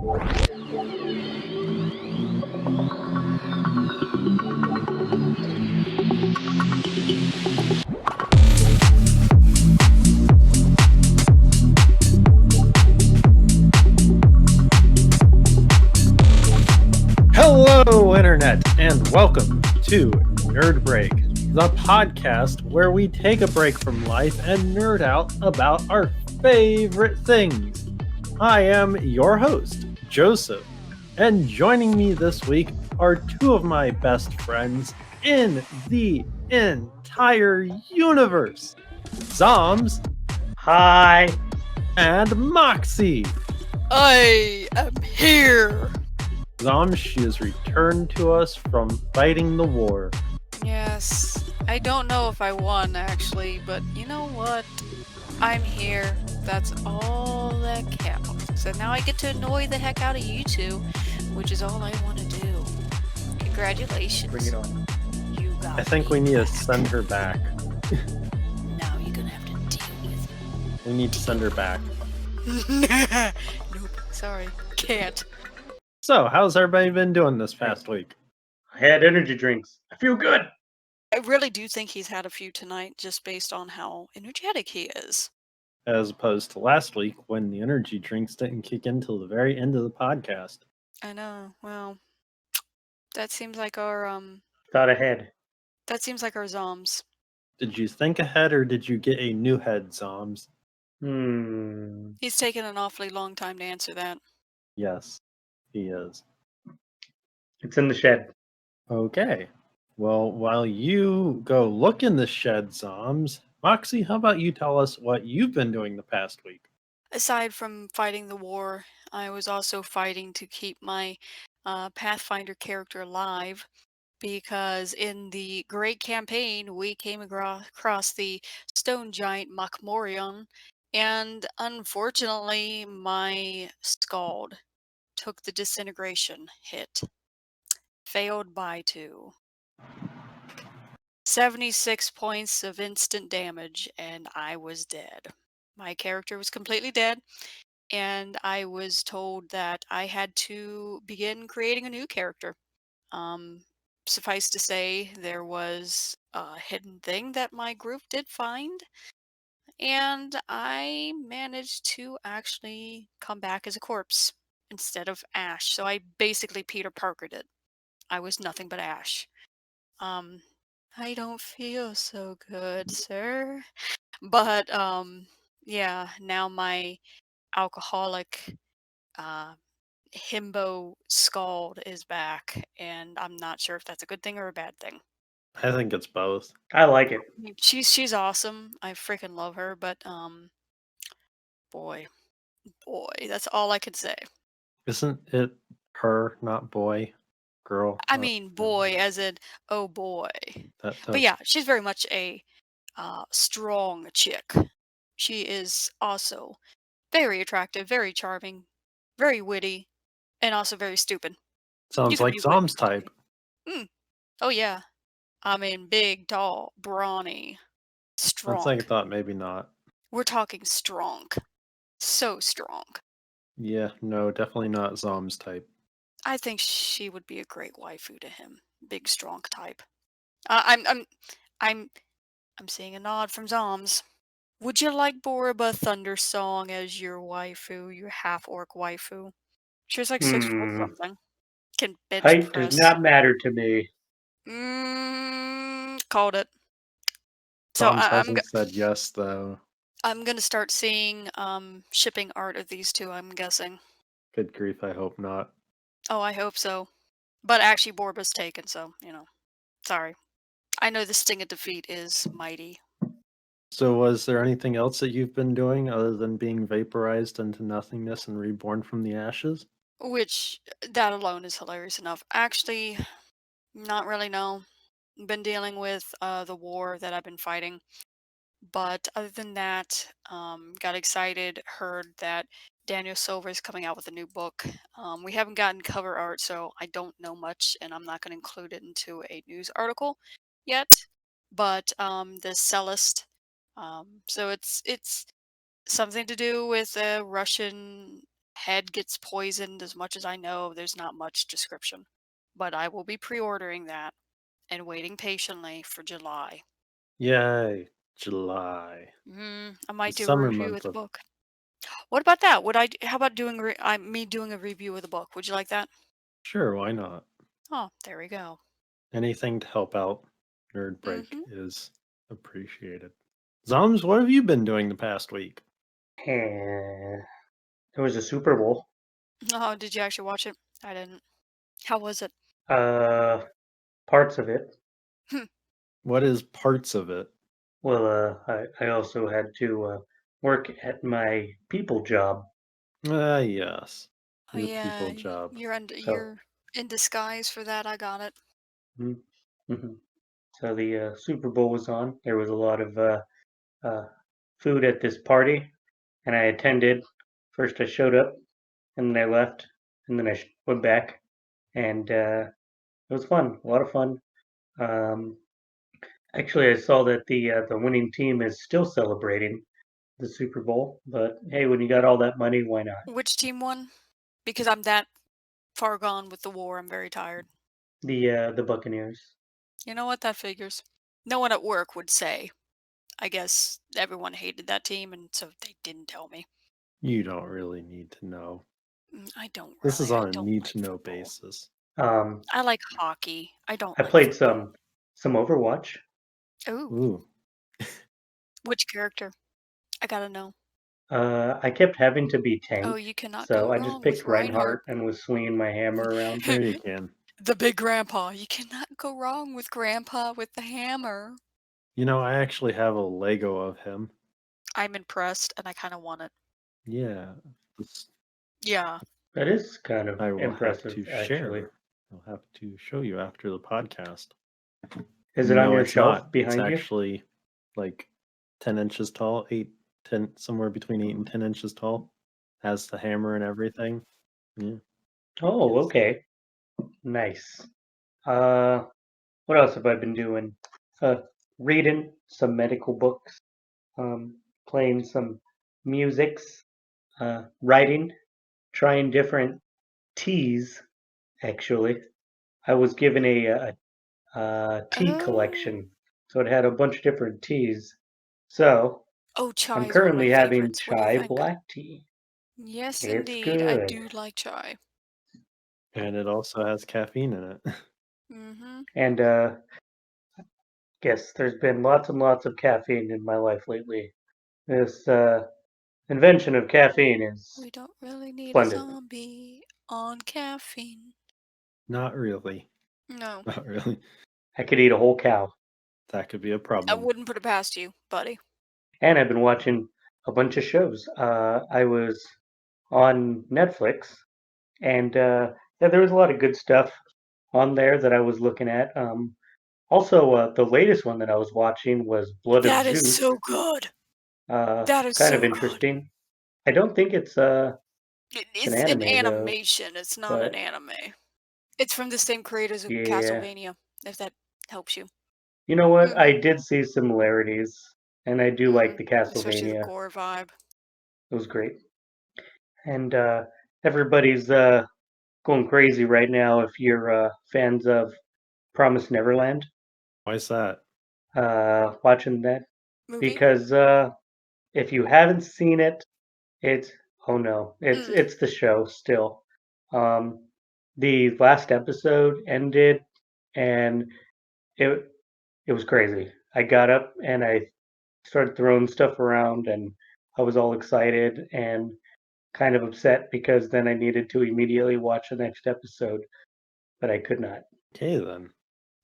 Hello, Internet, and welcome to Nerd Break, the podcast where we take a break from life and nerd out about our favorite things. I am your host, Joseph, and joining me this week are two of my best friends in the entire universe, Zombs Hi. and Moxie. I am here. Zombs, she has returned to us from fighting the war. Yes, I don't know if I won actually, but you know what? I'm here. That's all that counts. And now I get to annoy the heck out of you two, which is all I want to do. Congratulations. Bring it on. You got I think me we need to back. send her back. Now you're gonna have to deal with We need to send her back. it. Nope. Sorry. Can't. So, how's everybody been doing this past week? I had energy drinks. I feel good. I really do think he's had a few tonight just based on how energetic he is. As opposed to last week when the energy drinks didn't kick in till the very end of the podcast. I know. Well, that seems like our Thought ahead. Zombs. Did you think ahead or did you get a new head, Zombs? He's taken an awfully long time to answer that. Yes, he is. It's in the shed. Okay. Well, while you go look in the shed, Zombs, Moxie, how about you tell us what you've been doing the past week? Aside from fighting the war, I was also fighting to keep my Pathfinder character alive because in the Great Campaign we came across the stone giant Machmorion, and unfortunately my Scald took the disintegration hit. Failed by 2. 76 points of instant damage, and I was dead. My character was completely dead, and I was told that I had to begin creating a new character. Suffice to say, there was a hidden thing that my group did find, and I managed to actually come back as a corpse instead of Ash. So I basically Peter Parkered it. I was nothing but Ash. I don't feel so good, sir. But yeah, now my alcoholic himbo Scald is back, and I'm not sure if that's a good thing or a bad thing. I think it's both. I like it. I mean, she's awesome. I freaking love her, but boy, that's all I could say. Isn't it her, not boy? Girl? I mean, boy, as in oh boy. But yeah, she's very much a strong chick. She is also very attractive, very charming, very witty, and also very stupid. You Sounds could like be witty Zombs and type. stupid. Oh yeah. I mean, big, tall, brawny, strong. That's like I thought, maybe not. We're talking strong. So strong. Yeah, no, definitely not Zombs type. I think she would be a great waifu to him. Big, strong type. I'm seeing a nod from Zoms. Would you like Boriba Thundersong as your waifu, your half-orc waifu? She's like 6 foot something. Can bench Height press. does not matter to me. Called it. So Zombs hasn't said yes, though. I'm gonna start seeing shipping art of these two, I'm guessing. Good grief, I hope not. Oh, I hope so. But actually Borba's taken, so, sorry. I know the sting of defeat is mighty. So was there anything else that you've been doing other than being vaporized into nothingness and reborn from the ashes? Which, that alone is hilarious enough. Actually, not really, no. Been dealing with the war that I've been fighting. But other than that, got excited, heard that Daniel Silver is coming out with a new book. We haven't gotten cover art, so I don't know much, and I'm not going to include it into a news article yet. But the Cellist, so it's something to do with a Russian head gets poisoned. As much as I know, there's not much description. But I will be pre-ordering that and waiting patiently for July. Yay, July. I might The do a summer review of month the of. book. What about that? How about doing me doing a review of the book? Would you like that? Sure, why not? Oh, there we go. Anything to help out Nerd Break Mm-hmm. is appreciated. Zombs, what have you been doing the past week? And there was a Super Bowl. Oh, did you actually watch it? I didn't. How was it? Uh, Parts of it. What is parts of it? Well, I also had to work at my people job. Ah, yes. Oh Your yeah, people job. So, you're in disguise for that. I got it. mm-hmm. So the Super Bowl was on. There was a lot of uh, food at this party, and I attended. First, I showed up, and then I left, and then I went back, and it was fun, a lot of fun. Um, Actually, I saw that the winning team is still celebrating the Super Bowl, but hey, when you got all that money, why not? Which team won? Because I'm that far gone with the war. I'm very tired. The Buccaneers. You know what? That figures. No one at work would say. I guess everyone hated that team, and so they didn't tell me. You don't really need to know. I don't This is really. I on a don't need like to know football. basis. Um, I like hockey. I don't I like played football. some Overwatch. Ooh, Ooh, which character? I gotta know. I kept having to be Oh, tank, you cannot go so I just wrong with picked Reinhardt. Reinhardt and was swinging my hammer around. sure you can. The big grandpa. You cannot go wrong with grandpa with the hammer. I actually have a Lego of him. I'm impressed and I kind of want it. Yeah, this Yeah. That is kind of I will have impressive, to actually. share. I'll have to show you after the podcast. Is it on No, your it's shelf not. It's behind you? actually like 10 inches tall, 8, 10, somewhere between 8 and 10 inches tall. Has the hammer and everything. Yeah, Oh, yes. okay. Nice. Uh, what else have I been doing? Uh, Reading some medical books, um, playing some musics, writing, trying different teas, actually. I was given a tea Oh. collection, so it had a bunch of different teas. So Oh, I'm chai is one of my currently having favorites. What do you chai think? black tea. Yes, It's indeed. I good. do like chai. And it also has caffeine in it. Mm-hmm. And yes, there's been lots and lots of caffeine in my life lately. This invention of caffeine is We don't really need a splendid. zombie on caffeine. Not really. No, Not really. I could eat a whole cow. That could be a I problem. wouldn't put it past you, buddy. And I've been watching a bunch of shows. I was on Netflix, and yeah, there was a lot of good stuff on there that I was looking at. Also, the latest one that I was watching was Blood of That is Zeus. so good. That is Kind of so good. interesting. I don't think it's an It's an anime though, animation. It's not an but anime. It's from the same creators of yeah. Castlevania, if that helps you. You know what? Mm, I did see similarities, and I do like the especially the Castlevania. gore vibe. It was great. And everybody's going crazy right now if you're fans of Promise Neverland. Why is that? Watching that Movie? because if you haven't seen it, it's oh no, it's Mm. it's the show still. Um, the last episode ended, and it it was crazy. I got up and I started throwing stuff around, and I was all excited and kind of upset because then I needed to immediately watch the next episode, but I could not. Okay, then.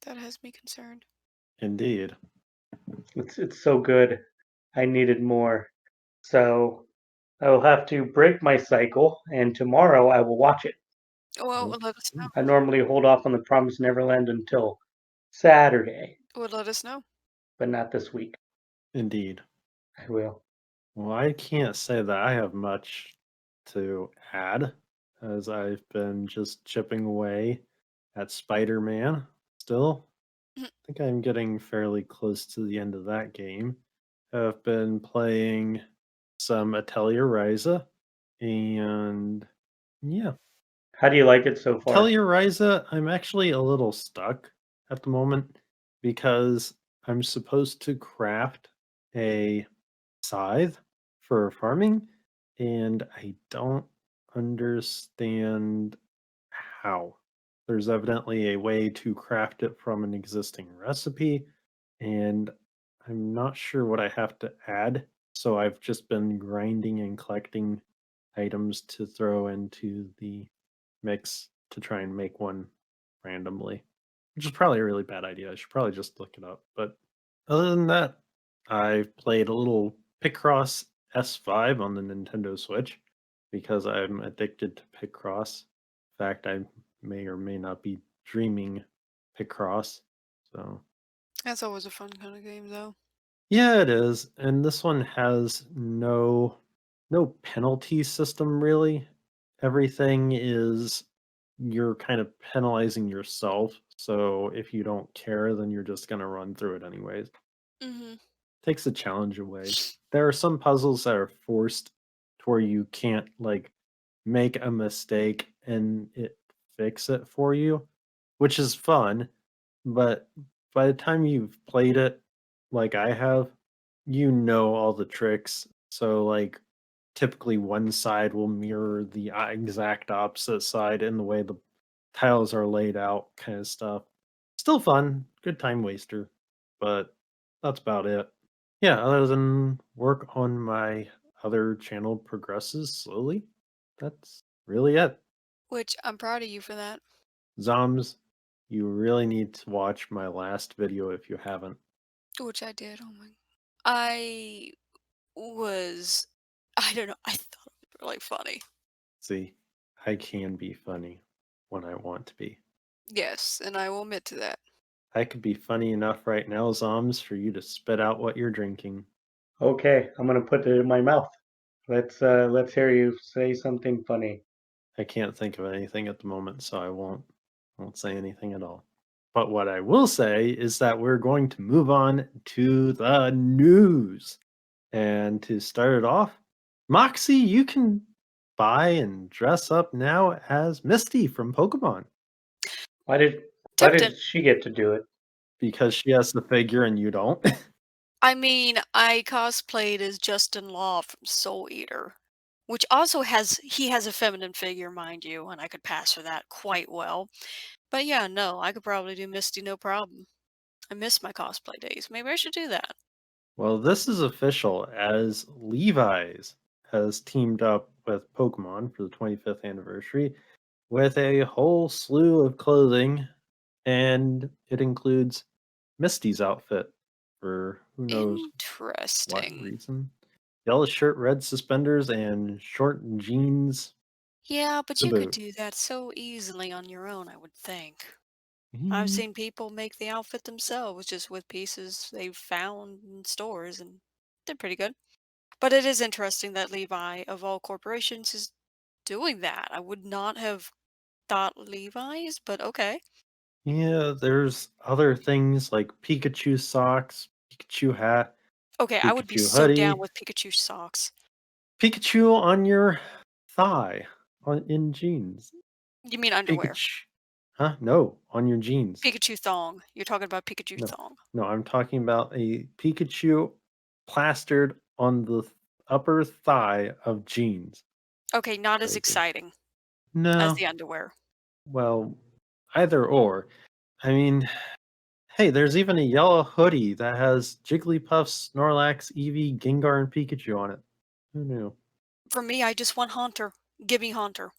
That has me concerned. Indeed. It's so good. I needed more. So I will have to break my cycle, and tomorrow I will watch it. Well, Oh, let us know. I normally hold off on the Promised Neverland until Saturday, Well, let us know. but not this week. indeed. I will. Well, I can't say that I have much to add, as I've been just chipping away at Spider Man still. I think I'm getting fairly close to the end of that game. I've been playing some Atelier Ryza. And yeah. How do you like it so far? Telluriza, I'm actually a little stuck at the moment because I'm supposed to craft a scythe for farming, and I don't understand how. There's evidently a way to craft it from an existing recipe, and I'm not sure what I have to add. So I've just been grinding and collecting items to throw into the mix to try and make one randomly, which is probably a really bad idea. I should probably just look it up. But other than that, I've played a little Picross S5 on the Nintendo Switch because I'm addicted to Picross. In fact, I may or may not be dreaming Picross. So That's always a fun kind of game, though. yeah, it is. And this one has no penalty system really. Everything is you're kind of penalizing yourself. So if you don't care, then you're just gonna run through it anyways. Hmm. Takes the challenge away. There are some puzzles that are forced to where you can't like make a mistake and it fix it for you, which is fun, but by the time you've played it like I have, you know all the tricks. So like typically one side will mirror the exact opposite side in the way the tiles are laid out kind of stuff. Still fun, good time waster, but that's about it. Yeah, other than work on my other channel progresses slowly, that's really it. Which I'm proud of you for that. Zombs, you really need to watch my last video if you haven't. Which I did. Oh my. I was. I don't know. I thought it was really funny. See, I can be funny when I want to be. Yes, and I will admit to that. I could be funny enough right now, Zombs, for you to spit out what you're drinking. Okay, I'm gonna put it in my mouth. Let's hear you say something funny. I can't think of anything at the moment, so I won't say anything at all. But what I will say is that we're going to move on to the news. And to start it off, Moxie, you can buy and dress up now as Misty from Pokemon Why did why Tempting. did she get to do it? because she has the figure and you don't. I mean, I cosplayed as Justin Law from Soul Eater, which also has a feminine figure, mind you, and I could pass for that quite well. But yeah, no, I could probably do Misty no problem. I miss my cosplay days. Maybe I should do that. Well, this is official as Levi's has teamed up with Pokemon for the 25th anniversary with a whole slew of clothing, and it includes Misty's outfit for who knows what Interesting. reason. Yellow shirt, red suspenders, and short jeans Yeah, but to you could boot. do that so easily on your own, I would think. I've Mm, seen people make the outfit themselves just with pieces they've found in stores, and they're pretty good. But it is interesting that Levi, of all corporations, is doing that. I would not have thought Levi's, but okay. yeah, there's other things like Pikachu socks, Pikachu hat, Okay, I would be Pikachu so down hoodie, with Pikachu socks. Pikachu on your thigh in jeans. You mean underwear? Pikachu. Huh? No, on your jeans. Pikachu thong. You're talking about Pikachu No, thong. no, I'm talking about a Pikachu plastered on the upper thigh of jeans. Okay, not as Crazy. exciting as No, the underwear. well, either or. I mean, hey, there's even a yellow hoodie that has Jigglypuff, Snorlax, Eevee, Gengar, and Pikachu on it. Who knew? For me, I just want Haunter. Give me Haunter.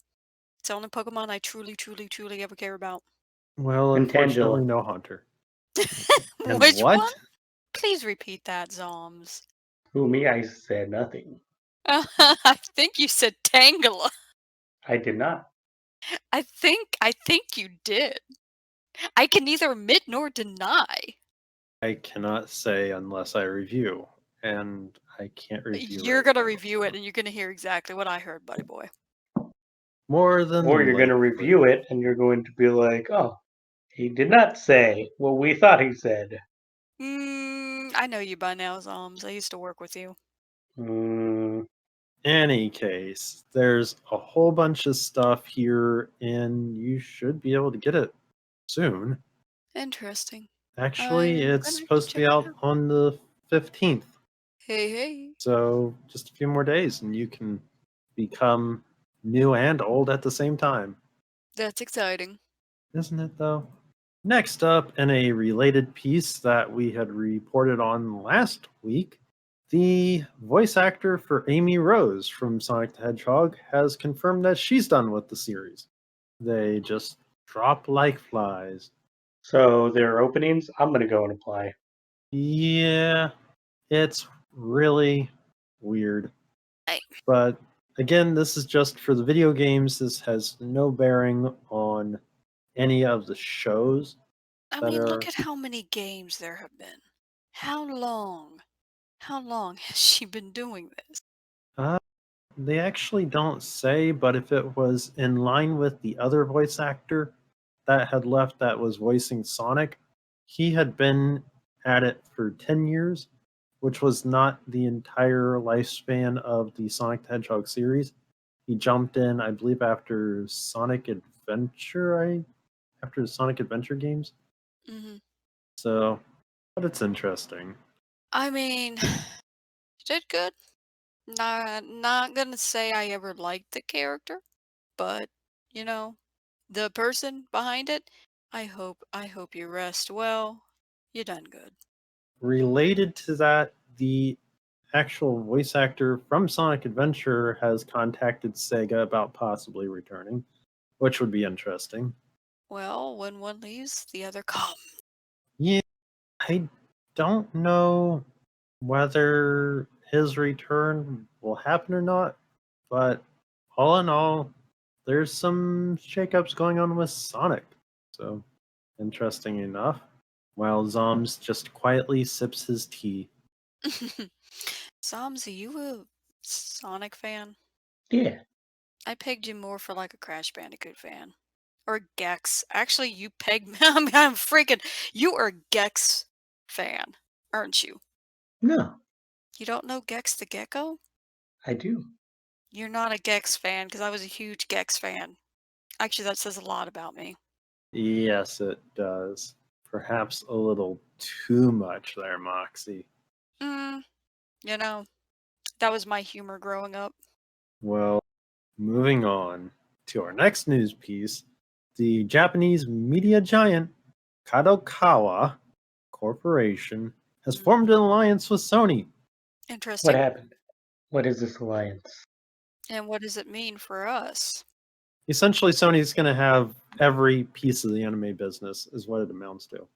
It's the only Pokemon I truly, truly, truly ever care about. Well, And unfortunately, Tangela. no Hunter. And Which one? what? Please repeat that, Zombs. Who me? I said nothing. I think you said Tangela. I did not. I think you did. I can neither admit nor deny. I cannot say unless I review, and I can't review You're right gonna now. review it So. and you're gonna hear exactly what I heard, buddy boy. More Or than you're gonna likely. review it and you're going to be like, oh, he did not say what we thought he said. I know you by now, Zombs. I used to work with you. Mm, Any case, there's a whole bunch of stuff here, and you should be able to get it soon. Interesting. Actually, I'm it's gonna have to supposed to check be it out out. on the 15th. Hey, hey. So just a few more days, and you can become new and old at the same time. That's exciting. Isn't it, though? Next up, in a related piece that we had reported on last week, the voice actor for Amy Rose from Sonic the Hedgehog has confirmed that she's done with the series. They just drop like flies. So there are openings. I'm gonna go and apply. Yeah, it's really weird. I, But again, this is just for the video games. This has no bearing on any of the shows I that mean, look are. at how many games there have been. How long? How long has she been doing this? Uh, they actually don't say, but if it was in line with the other voice actor that had left that was voicing Sonic, he had been at it for 10 years, which was not the entire lifespan of the Sonic the Hedgehog series. He jumped in, I believe, after the Sonic Adventure games. Hmm. So, but it's interesting. I mean, she did good. Not gonna say I ever liked the character, but you know, the person behind it, I hope you rest well. You done good. Related to that, the actual voice actor from Sonic Adventure has contacted Sega about possibly returning, which would be interesting. Well, when one leaves, the other comes. Yeah, I don't know whether his return will happen or not, but all in all, there's some shakeups going on with Sonic. So, interesting enough. While Zombs just quietly sips his tea. Zombs, are you a Sonic fan? Yeah. I pegged you more for like a Crash Bandicoot fan. Or Gex. Actually, you pegged me. I'm freaking. You are a Gex fan, aren't you? No, You don't know Gex the Gecko? I do. You're not a Gex fan because I was a huge Gex fan. Actually, that says a lot about me. Yes, it does. Perhaps a little too much there, Moxie. Mm, you know, that was my humor growing up. Well, moving on to our next news piece, the Japanese media giant Kadokawa Corporation has formed Hmm. an alliance with Sony. What Interesting. happened? What is this alliance? And what does it mean for us? Essentially, Sony's going to have every piece of the anime business, is what it amounts to.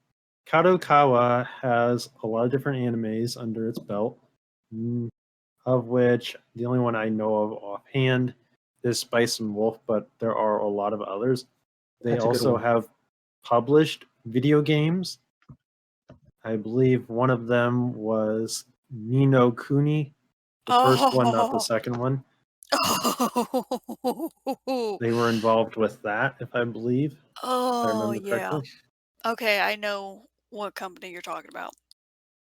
Kadokawa has a lot of different animes under its belt, mm, of which the only one I know of offhand is Spice and Wolf, but there are a lot of others. They That's a good also one. have published video games. I believe one of them was Nino Kuni, the first one, not the Oh, second one. oh, They were involved with that, if I believe, if I oh, remember yeah. correctly. Okay, I know what company you're talking about.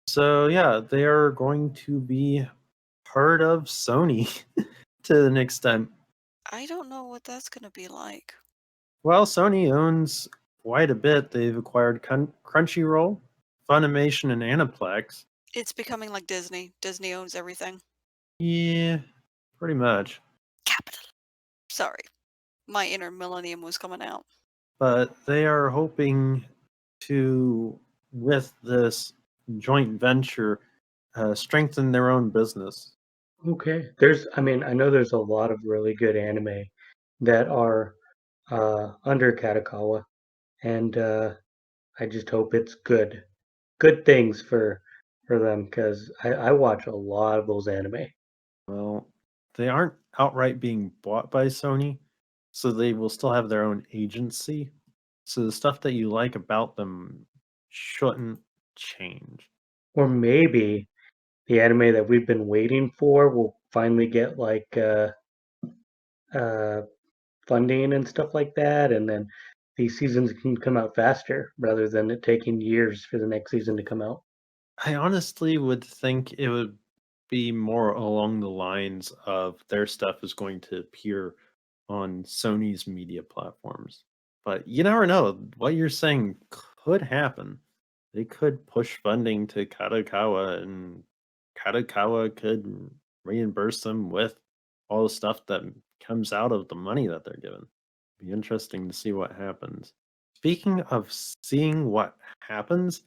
So yeah, they are going to be part of Sony to an extent. I don't know what that's gonna be like. Well, Sony owns quite a bit. They've acquired Crunchyroll, Funimation, and Aniplex. It's becoming like Disney. Disney owns everything. Yeah, pretty much. Capital. Sorry, my inner millennium was coming out. But they are hoping to, with this joint venture, strengthen their own business. Okay. I know there's a lot of really good anime that are under Katakawa, and I just hope it's good. Good things for them because I watch a lot of those anime. Well, they aren't outright being bought by Sony, so they will still have their own agency. So the stuff that you like about them shouldn't change. Or maybe the anime that we've been waiting for will finally get like uh, funding and stuff like that, and then these seasons can come out faster rather than it taking years for the next season to come out. I honestly would think it would be more along the lines of their stuff is going to appear on Sony's media platforms. But you never know. What you're saying could happen. They could push funding to Kadokawa, and Kadokawa could reimburse them with all the stuff that comes out of the money that they're given. Be interesting to see what happens. Speaking of seeing what happens,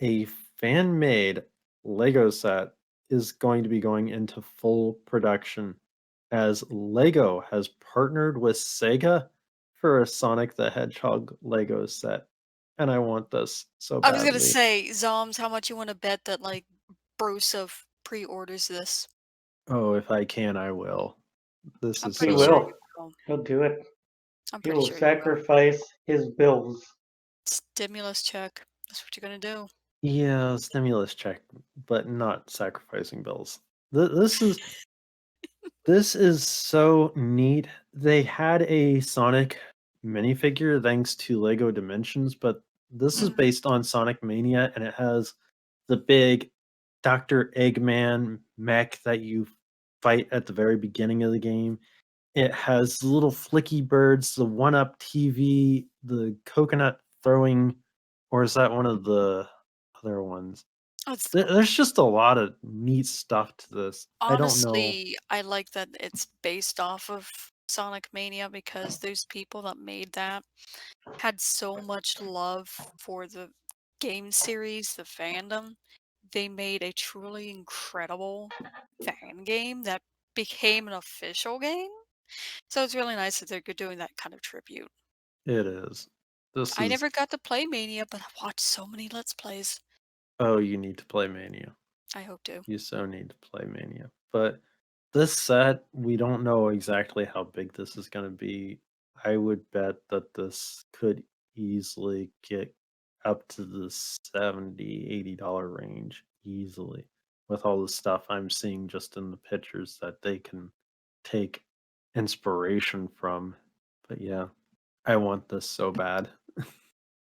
a fan made Lego set is going to be going into full production as Lego has partnered with Sega for a Sonic the Hedgehog Lego set. And I want this so I was gonna badly. say, Zombs, how much you want to bet that like Broseph pre-orders this? Oh, if I can, I will. This I'm is He pretty so sure good. will. you will. He'll do it. I'm He pretty will sure you will. sacrifice his bills. Stimulus check. That's what you're gonna do. Yeah, stimulus check, but not sacrificing bills. This is so neat. They had a Sonic minifigure thanks to Lego Dimensions, but this is Mhm. based on Sonic Mania, and it has the big Dr. Eggman mech that you fight at the very beginning of the game. It has the little flicky birds, the one-up TV, the coconut throwing, or is that one of the other ones? It's There's just a lot of neat stuff to this. I don't know. honestly, I like that it's based off of Sonic Mania because those people that made that had so much love for the game series, the fandom. They made a truly incredible fan game that became an official game. So it's really nice that they're doing that kind of tribute. It is. This I is never got to play Mania, but I've watched so many Let's Plays. oh, you need to play Mania. I hope to. You so need to play Mania. But this set, we don't know exactly how big this is going to be. I would bet that this could easily get up to the $70, $80 range easily with all the stuff I'm seeing just in the pictures that they can take inspiration from. But yeah, I want this so bad.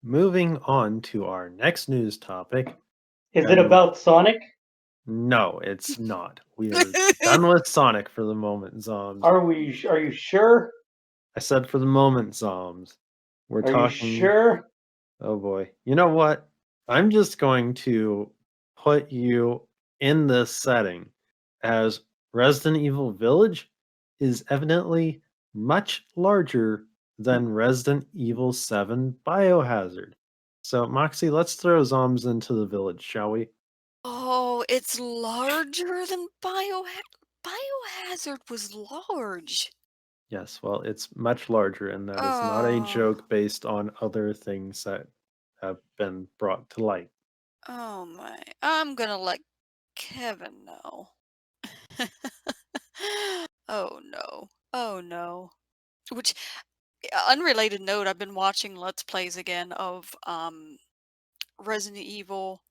Moving on to our next news topic. Is it And about Sonic? no, it's not. We are done with Sonic for the moment, Zombs. Are you sure? I said for the moment, Zombs. We're Are you talking. sure? Oh boy. You know what? I'm just going to put you in this setting as Resident Evil Village is evidently much larger than Resident Evil 7 Biohazard. So, Moxie, let's throw Zombs into the village, shall we? Oh, it's larger than Biohazard was large. Yes, well, it's much larger, and that is not a Oh, joke based on other things that have been brought to light. oh my. I'm gonna let Kevin know. Oh no. Oh no. Which unrelated note, I've been watching Let's Plays again of Resident Evil.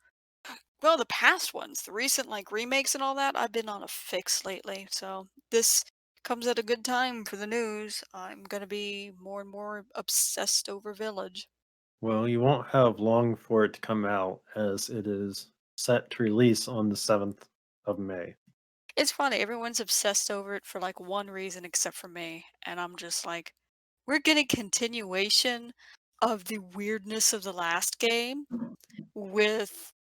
Well, the past ones, the recent like remakes and all that, I've been on a fix lately. So this comes at a good time for the news. I'm gonna be more and more obsessed over Village. Well, you won't have long for it to come out, as it is set to release on the 7th of May. It's funny, everyone's obsessed over it for like one reason except for me. And I'm just like, we're getting continuation of the weirdness of the last game with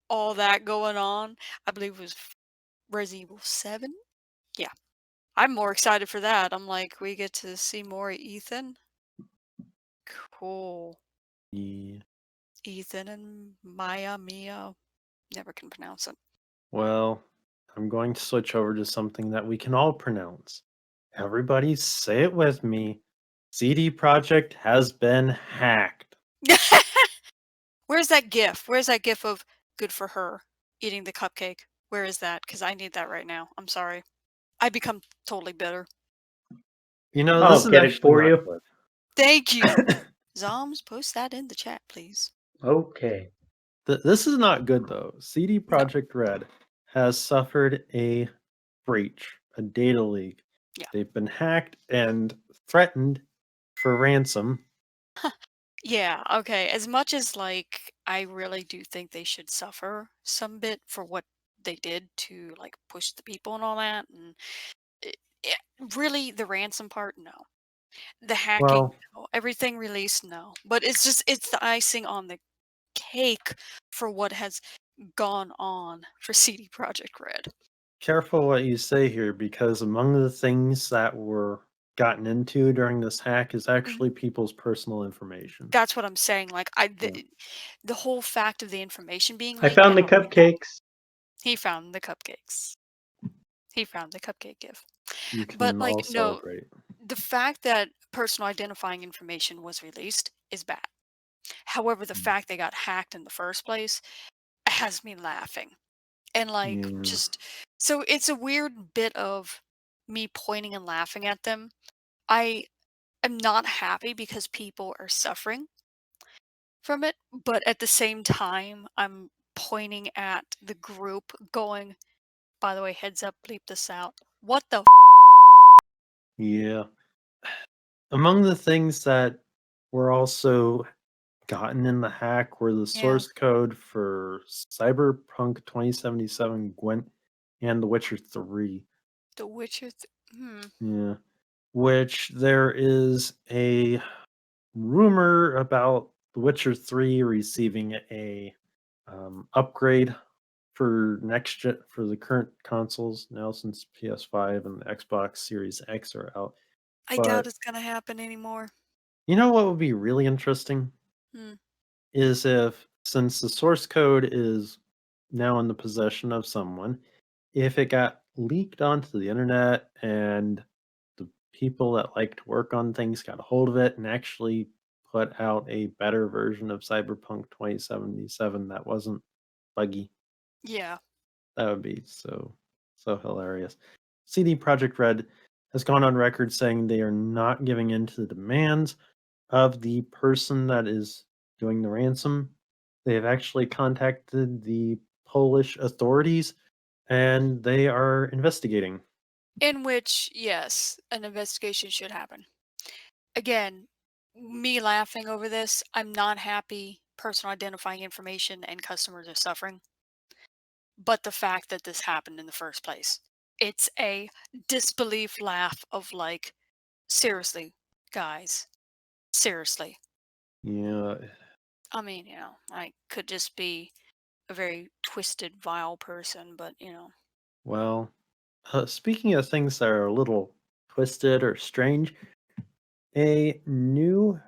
all that going on. I believe it was Resident Evil 7. Yeah. I'm more excited for that. I'm like, we get to see more Ethan. Cool. Yeah. Ethan and Mia. Never can pronounce it. Well, I'm going to switch over to something that we can all pronounce. Everybody say it with me. CD Projekt has been hacked. Where's that gif? Where's that gif of good for her eating the cupcake? Where is that? Because I need that right now. I'm sorry. I become totally bitter. You know, this I'll is get it actually for not you. good. Thank you. Zoms, post that in the chat, please. Okay. This is not good though. CD No. Projekt Red has suffered a breach, a data leak. Yeah. They've been hacked and threatened for ransom. Yeah, okay. As much as like I really do think they should suffer some bit for what they did to like push the people and all that. And it, it, really, the ransom part, no. The hacking, Well, no. Everything released, no. But it's the icing on the cake for what has gone on for CD Projekt Red. careful what you say here, because among the things that were gotten into during this hack is Mhm. actually people's personal information. That's what I'm saying. Like Yeah. the whole fact of the information being I leaked found and the all like that. cupcakes. He found the cupcakes. He found the cupcake gift. You But can like all no, celebrate. the fact that personal identifying information was released is bad. However, the Mm. fact they got hacked in the first place has me laughing. And like Yeah. just so it's a weird bit of me pointing and laughing at them. I am not happy because people are suffering from it, but at the same time, I'm pointing at the group going, by the way, heads up, bleep this out. What the Yeah. Among the things that were also gotten in the hack were the yeah, source code for Cyberpunk 2077 Gwent and The Witcher 3. The Witcher hmm. Yeah. Which there is a rumor about The Witcher 3 receiving a upgrade for for the current consoles now, since PS5 and the Xbox Series X are out. I doubt But it's gonna happen anymore. you know what would be really interesting Hmm. is if, since the source code is now in the possession of someone, if it got leaked onto the internet and the people that like to work on things got a hold of it and actually put out a better version of Cyberpunk 2077 that wasn't buggy, Yeah. that would be so hilarious. CD Projekt Red has gone on record saying they are not giving in to the demands of the person that is doing the ransom. They have actually contacted the Polish authorities and they are investigating. In which, yes, an investigation should happen. Again, me laughing over this, I'm not happy personal identifying information and customers are suffering. But the fact that this happened in the first place, it's a disbelief laugh of like, seriously, guys, seriously. Yeah, I mean, I could just be a very twisted, vile person, but well, speaking of things that are a little twisted or strange, a new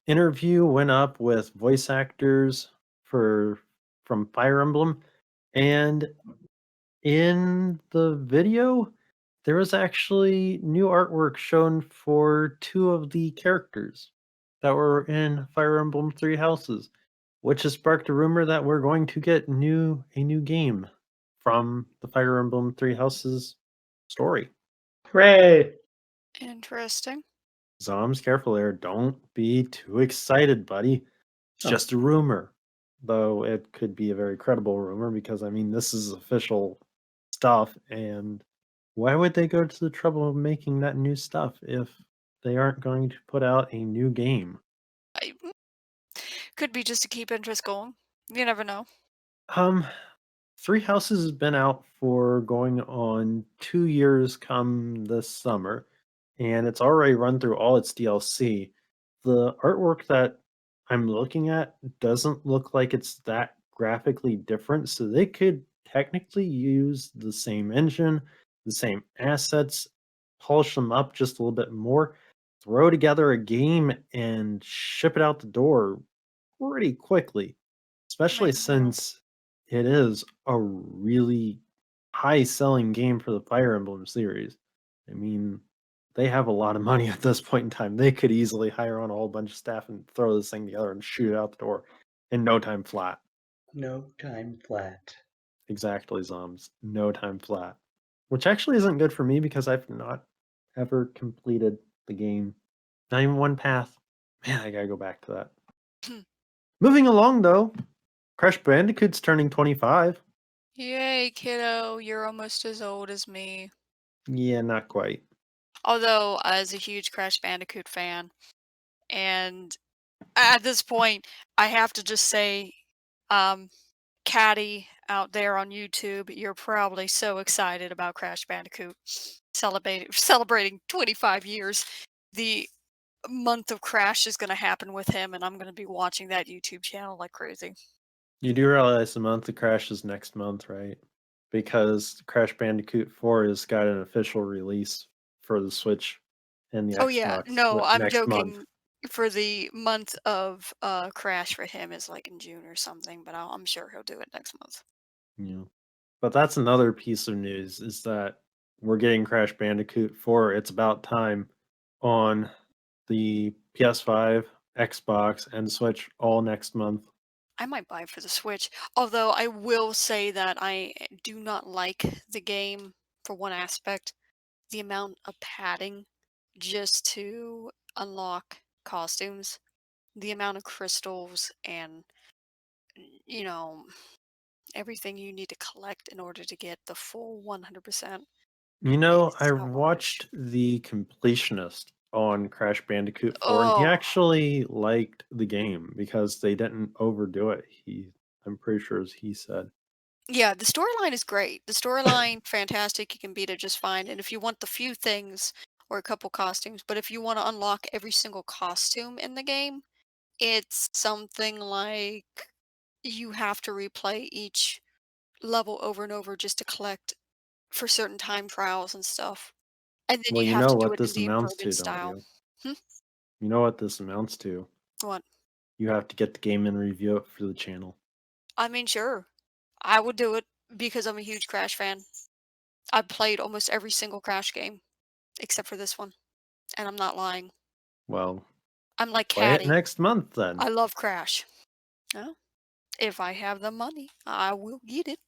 interview went up with voice actors for from Fire Emblem, and in the video, there was actually new artwork shown for two of the characters that were in Fire Emblem Three Houses, which has sparked a rumor that we're going to get a new game from the Fire Emblem Three Houses story. Hooray! interesting. Zombs, careful there. Don't be too excited, buddy. It's Oh, just a rumor. Though it could be a very credible rumor, because I mean this is official stuff, and why would they go to the trouble of making that new stuff if they aren't going to put out a new game? I, could be just to keep interest going. You never know. Um Three Houses has been out for going on 2 years come this summer, and it's already run through all its DLC. The artwork that I'm looking at doesn't look like it's that graphically different, so they could technically use the same engine, the same assets, polish them up just a little bit more, throw together a game, and ship it out the door pretty quickly, especially Maybe, yeah. since it is a really high selling game for the Fire Emblem series. I mean, they have a lot of money at this point in time. They could easily hire on a whole bunch of staff and throw this thing together and shoot it out the door in no time flat. no time flat. Exactly, Zombs. No time flat. Which actually isn't good for me because I've not ever completed the game. Not even one path. Man, I gotta go back to that. Moving along though, Crash Bandicoot's turning 25. Yay, kiddo, you're almost as old as me. Yeah, not quite. Although, as a huge Crash Bandicoot fan, and at this point, I have to just say, um, Caddy out there on YouTube, you're probably so excited about Crash Bandicoot celebrating 25 years. The month of Crash is going to happen with him, and I'm going to be watching that YouTube channel like crazy. You do realize the month of Crash is next month, right? Because Crash Bandicoot 4 has got an official release for the Switch and the Oh yeah, Xbox no, I'm next month. joking. For the month of Crash for him is like in June or something, but I'm sure he'll do it next month. Yeah. But that's another piece of news is that we're getting Crash Bandicoot 4. It's about time on the PS5, Xbox, and Switch all next month. I might buy it for the Switch, although I will say that I do not like the game for one aspect, the amount of padding just to unlock costumes, the amount of crystals and you know everything you need to collect in order to get the full 100% You is know, I so much. watched the completionist on Crash Bandicoot 4 and he Oh, actually liked the game because they didn't overdo it. I'm pretty sure as he said. yeah, the storyline is great. The storyline, fantastic. You can beat it just fine. And if you want the few things or a couple costumes, but if you want to unlock every single costume in the game, it's something like you have to replay each level over and over just to collect for certain time trials and stuff. And then Well, you you have know to do what it in this the amounts inverted to, don't style. you? Hmm? You know what this amounts to. What? You have to get the game and review it for the channel. I mean, sure. I would do it because I'm a huge Crash fan. I've played almost every single Crash game except for this one, and I'm not lying. Well, I'm like play it Caddy. next month then. I love Crash. Well, if I have the money, I will get it.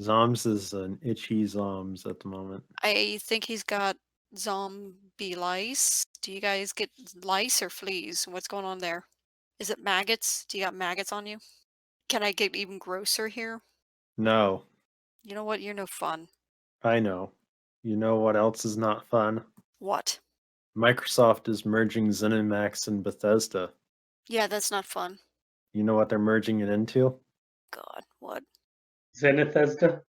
Zombs is an itchy Zombs at the moment. I think he's got zombie lice. Do you guys get lice or fleas? What's going on there? Is it maggots? Do you got maggots on you? Can I get even grosser here? No, You know what? You're no fun. I know. You know what else is not fun? What? Microsoft is merging ZeniMax and Bethesda. Yeah, that's not fun. You know what they're merging it into? God, what? Zenithesda?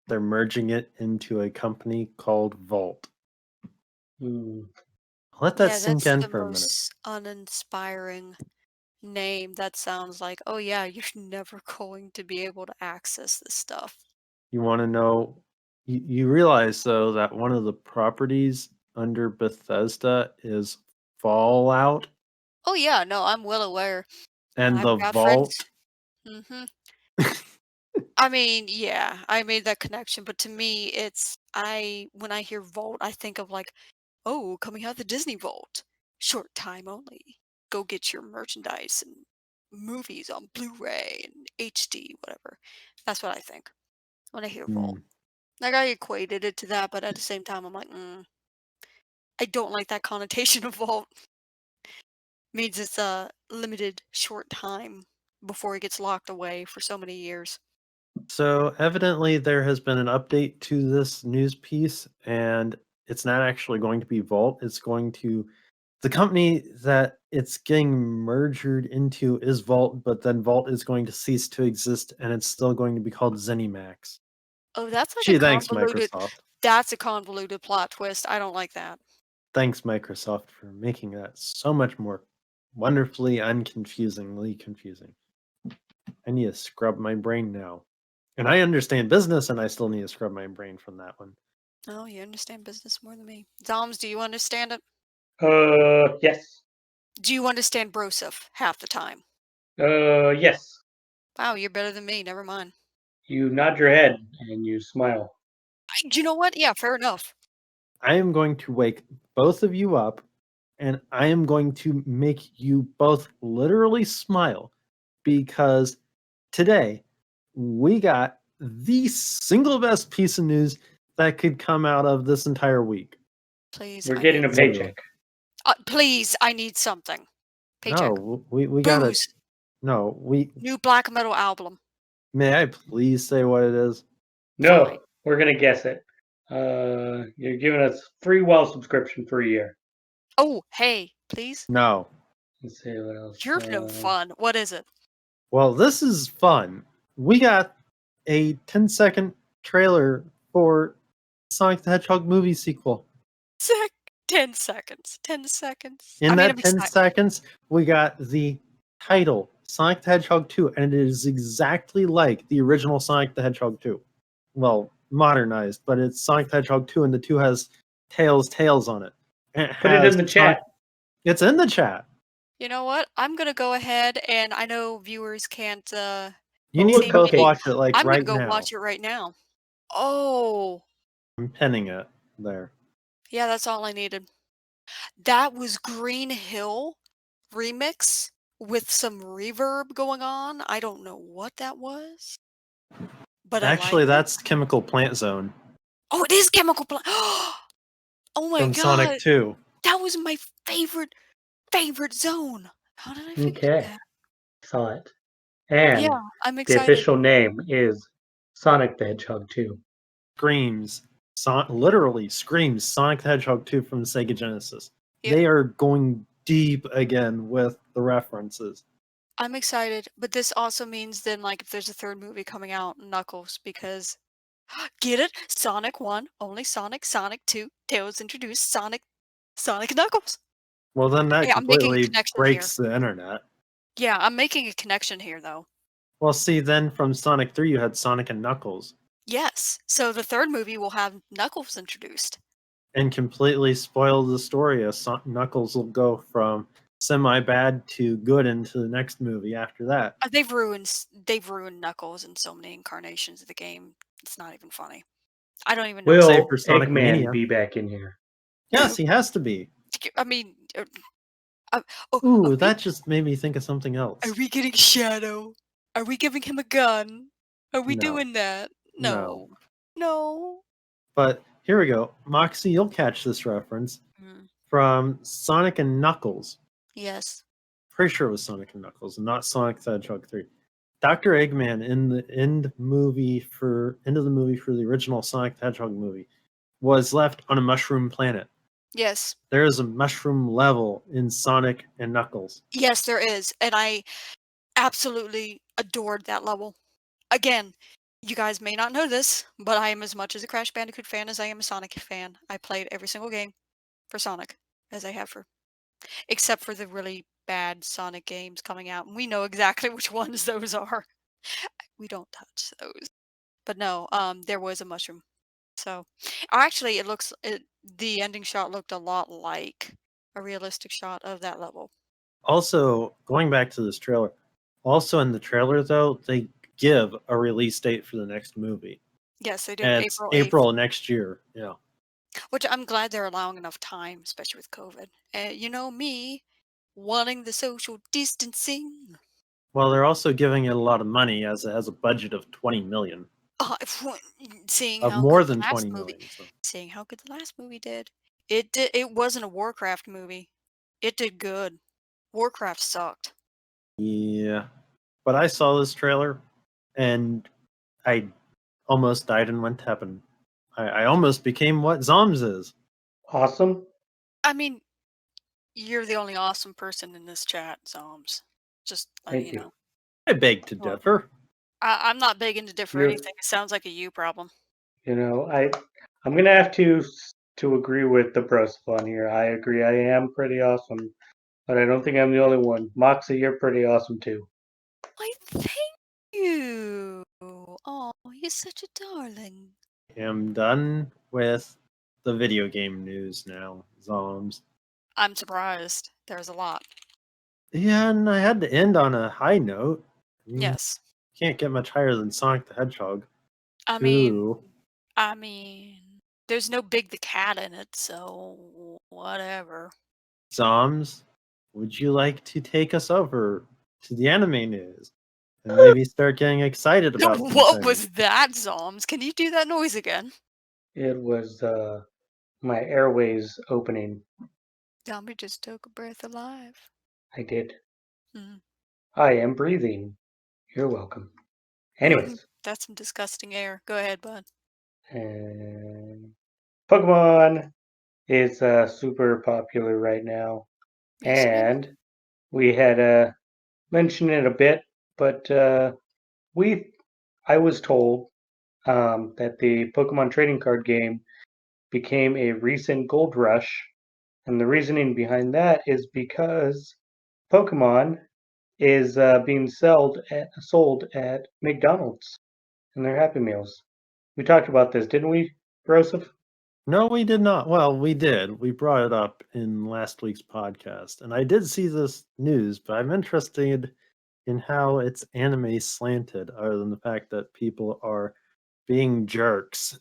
They're merging it into a company called Vault. Hmm. Let that Yeah, sink that's in the for a minute. most uninspiring name. That sounds like, oh yeah, you're never going to be able to access this stuff. You want to know? You realize though that one of the properties under Bethesda is Fallout, Oh yeah, no, I'm well aware. and I've the got friends. Vault. Hmm. I mean, yeah, I made that connection, but to me, it's when I hear Vault, I think of like, oh, coming out of the Disney Vault, short time only. Go get your merchandise and movies on Blu-ray and HD, whatever. That's what I think when I hear Vault. Hmm. Like I equated it to that, but at the same time, I'm like, I don't like that connotation of Vault. Means it's a limited short time before it gets locked away for so many years. So evidently there has been an update to this news piece, and it's not actually going to be Vault. It's going to the company that it's getting merged into is Vault, but then Vault is going to cease to exist, and it's still going to be called ZeniMax. Oh, that's like a Gee, thanks, convoluted. Microsoft. That's a convoluted plot twist. I don't like that. Thanks, Microsoft, for making that so much more wonderfully unconfusingly confusing. I need to scrub my brain now. And I understand business, and I still need to scrub my brain from that one. Oh, you understand business more than me. Zoms, do you understand it? Yes. Do you understand Broseph half the time? Yes. Wow, you're better than me. Never mind. You nod your head and you smile. Do you know what? Yeah, fair enough. I am going to wake both of you up, and I am going to make you both literally smile because today we got the single best piece of news that could come out of this entire week. Please, We're I getting need a Literally. paycheck. please, I need something. Paycheck. No, we gotta. Booze. No, we. New black metal album. May I please say what it is? Fine. No, we're gonna guess it. You're giving us free WoW subscription for a year. Oh, hey, please. No. Let's see what else. You're no fun. What is it? Well, this is fun. We got a 10-second trailer for Sonic the Hedgehog movie sequel. 10 seconds. 10 seconds. In I mean, that I'm 10 excited. seconds, we got the title, Sonic the Hedgehog 2, and it is exactly like the original Sonic the Hedgehog 2. Well, modernized, but it's Sonic the Hedgehog 2, and the 2 has tails on it. And Put it in the chat. It's in the chat. You know what? I'm gonna go ahead, and I know viewers can't You Oh, need look, to go cupcakes. watch it I'm gonna right go now. watch it right now. Oh, I'm pinning it there. yeah, that's all I needed. That was Green Hill remix with some reverb going on. I don't know what that was, but I Actually, liked it. that's Chemical Plant Zone Oh, it is Chemical Plant. Oh my from god, Sonic 2. that was my favorite zone. How did I forget Okay. that? Saw it. Yeah, And I'm the excited. official name is Sonic the Hedgehog 2. Screams, literally screams Sonic the Hedgehog 2 from the Sega Genesis. Yeah. They are going deep again with the references. I'm excited, but this also means then, like, if there's a third movie coming out, Knuckles, because get it? Sonic 1, only Sonic, Sonic 2, Tails introduced Sonic Knuckles. Well, then that Yeah, I'm making a completely connection here. breaks the internet. Yeah, I'm making a connection here, though. Well, see, then from Sonic 3, you had Sonic and Knuckles, Yes, so the third movie will have Knuckles introduced. and completely spoil the story. Knuckles will go from semi-bad to good into the next movie after that. They've ruined Knuckles in so many incarnations of the game. It's not even funny. I don't even know. Save Will for Sonic Eggman Mania. be back in here? Yes, he has to be. I mean, Ooh, that just made me think of something else. Are we getting Shadow? Are we giving him a gun? Are we No. doing that? No. No. But here we go. Moxie, you'll catch this reference Mm, from Sonic and Knuckles. yes. Pretty sure it was Sonic and Knuckles, and not Sonic the Hedgehog 3. Dr. Eggman in the end of the movie for the original Sonic the Hedgehog movie was left on a mushroom planet. Yes. There is a mushroom level in Sonic and Knuckles. Yes, there is. And I absolutely adored that level. Again, you guys may not know this, but I am as much as a Crash Bandicoot fan as I am a Sonic fan. I played every single game for Sonic as I have for, except for the really bad Sonic games coming out. And we know exactly which ones those are. We don't touch those. But no, there was a mushroom. So, actually, the ending shot looked a lot like a realistic shot of that level. Also, going back to this trailer, also in the trailer though, they give a release date for the next movie. Yes, they did. And it's April 8th. April next year. Yeah. Which I'm glad they're allowing enough time, especially with COVID. You know me, wanting the social distancing. Well, they're also giving it a lot of money as it has a budget of 20 million. Seeing Of how more good the than last 20 movie, million. So. seeing how good the last movie did. It wasn't a Warcraft movie. It did good. Warcraft sucked. Yeah. But I saw this trailer and I almost died and went to heaven. I almost became what Zombs is. Awesome. I mean, you're the only awesome person in this chat, Zombs. Just letting Thank you you. know. I beg to Well, differ. I'm not big into differ You're, anything. It sounds like a you problem. you know, I'm gonna have to agree with the Brosfon here. I agree. I am pretty awesome, but I don't think I'm the only one. Moxie, you're pretty awesome too. Why, thank you. Oh, you're such a darling. I am done with the video game news now, Zombs. I'm surprised. There's a lot. Yeah, and I had to end on a high note. Yes. Can't get much higher than Sonic the Hedgehog. I mean, there's no Big the Cat in it, so whatever. Zombs, would you like to take us over to the anime news and maybe start getting excited about What was that, Zombs? Can you do that noise again? It was my airways opening. Zombie just took a breath alive. I did. Mm. I am breathing. You're welcome. Anyways, That's some disgusting air. Go ahead, bud. and Pokemon is super popular right now, Yes, it is. and we had mentioned it a bit, but I was told that the Pokemon trading card game became a recent gold rush, and the reasoning behind that is because Pokemon is being sold at McDonald's in their Happy Meals. We talked about this, didn't we, Joseph? No, we did not. Well, we did. We brought it up in last week's podcast, and I did see this news, but I'm interested in how it's anime slanted, other than the fact that people are being jerks.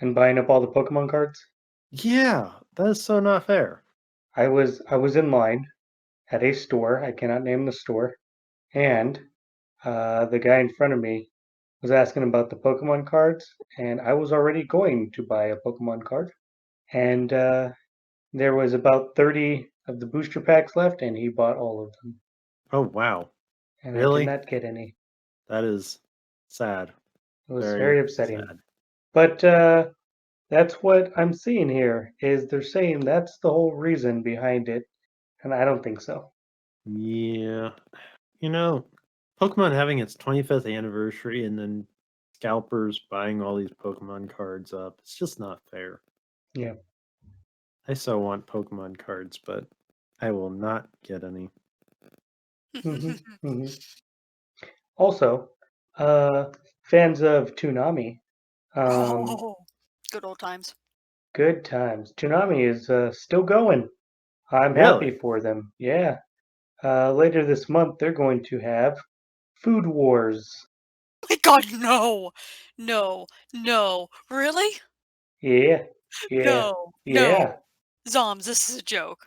And buying up all the Pokemon cards. Yeah, that is so not fair. I was in line at a store. I cannot name the store, and the guy in front of me was asking about the Pokemon cards, and I was already going to buy a Pokemon card, and there was about 30 of the booster packs left, and he bought all of them, Oh, wow. and I did Really? not get any. That is sad. It was Very very upsetting. sad. But that's what I'm seeing here is they're saying that's the whole reason behind it, and I don't think so. Yeah. You know, Pokemon having its 25th anniversary and then scalpers buying all these Pokemon cards up, it's just not fair. Yeah. I so want Pokemon cards, but I will not get any. hmm hmm Also, fans of Toonami, Oh, good old times. good times. Toonami is still going. I'm happy Really? for them. Yeah. Later this month, they're going to have Food Wars. My God, no, no, no, really? Yeah, yeah, No, yeah. no. Zombs, this is a joke.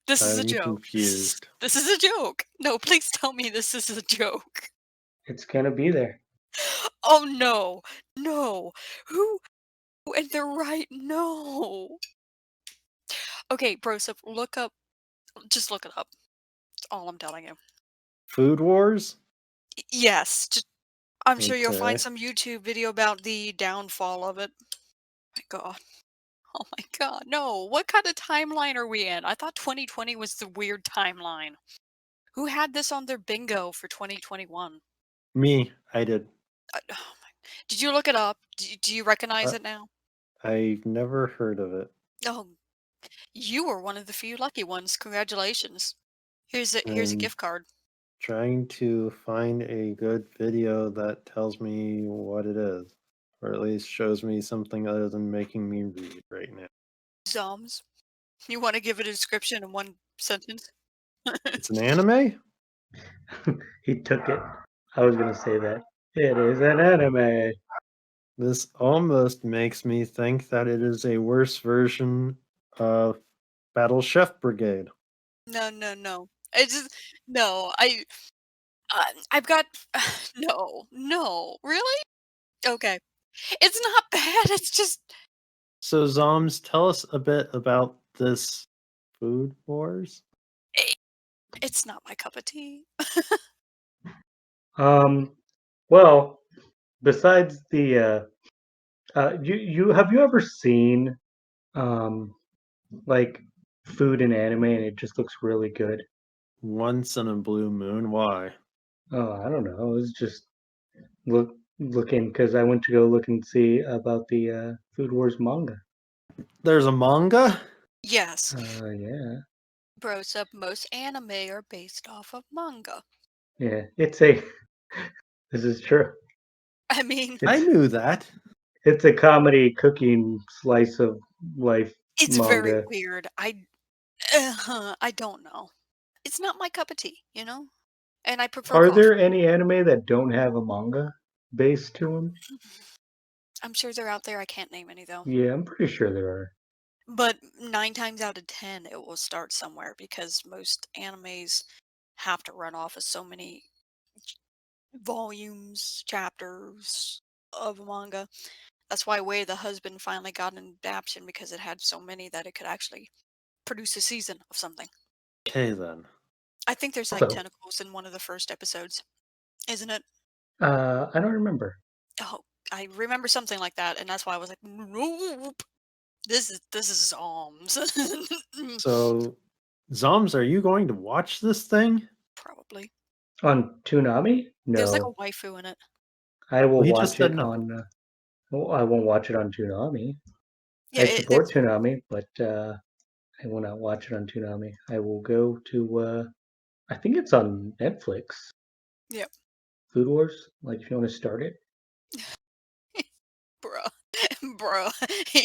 This is a I'm joke. confused. This is a joke. No, please tell me this is a joke. It's gonna be there. Oh no, no. Who and they're right, no. Okay, Broseph, look up just look it up. That's all I'm telling you. Food Wars? Yes, just I'm sure you'll find Okay. some YouTube video about the downfall of it. My God. Oh my God, no. What kind of timeline are we in? I thought 2020 was the weird timeline. Who had this on their bingo for 2021? Me, I did. Oh my. Did you look it up? Do you recognize Uh, it now? I've never heard of it. Oh, you were one of the few lucky ones. Congratulations. Here's a I'm gift card. trying to find a good video that tells me what it is, or at least shows me something other than making me read right now. Zombs. You want to give it a description in one sentence? It's an anime? He took it. I was gonna say that. It is an anime. This almost makes me think that it is a worse version of Battle Chef Brigade. No, no, no. It's just no. I've got no, no. Really? Okay. It's not bad. It's just So, Zoms, tell us a bit about this Food Wars. i- it's not my cup of tea. Um, well, besides the you have you ever seen um like food in anime and it just looks really good? Once in a blue moon. Why? Oh, I don't know. It's just looking because I went to go look and see about the Food Wars manga. There's a manga? Yes, Yeah, bros up. Most anime are based off of manga. yeah. It's a this is true. I mean, I It's knew that. it's a comedy cooking slice of life it's very manga. weird. I don't know. It's not my cup of tea, you know? And I prefer Are there coffee. any anime that don't have a manga base to them? I'm sure they're out there. I can't name any though. Yeah, I'm pretty sure there are. But 9 times out of 10 it will start somewhere because most animes have to run off of so many volumes, chapters of a manga. That's why Way of the Husband finally got an adaptation because it had so many that it could actually produce a season of something. Okay, then. I think there's like Also, tentacles in one of the first episodes, isn't it? I don't remember. Oh, I remember something like that, and that's why I was like, nope. This is Zombs. So, Zoms, are you going to watch this thing? Probably. On Toonami? There's like No. a waifu in it. I will Well, he just watch said it no. on. Well, I won't watch it on Toonami. Yeah, I support Toonami, but I will not watch it on Toonami. I will go to. I think it's on Netflix. yeah, Food Wars. Like if you want to start it. bruh, bruh.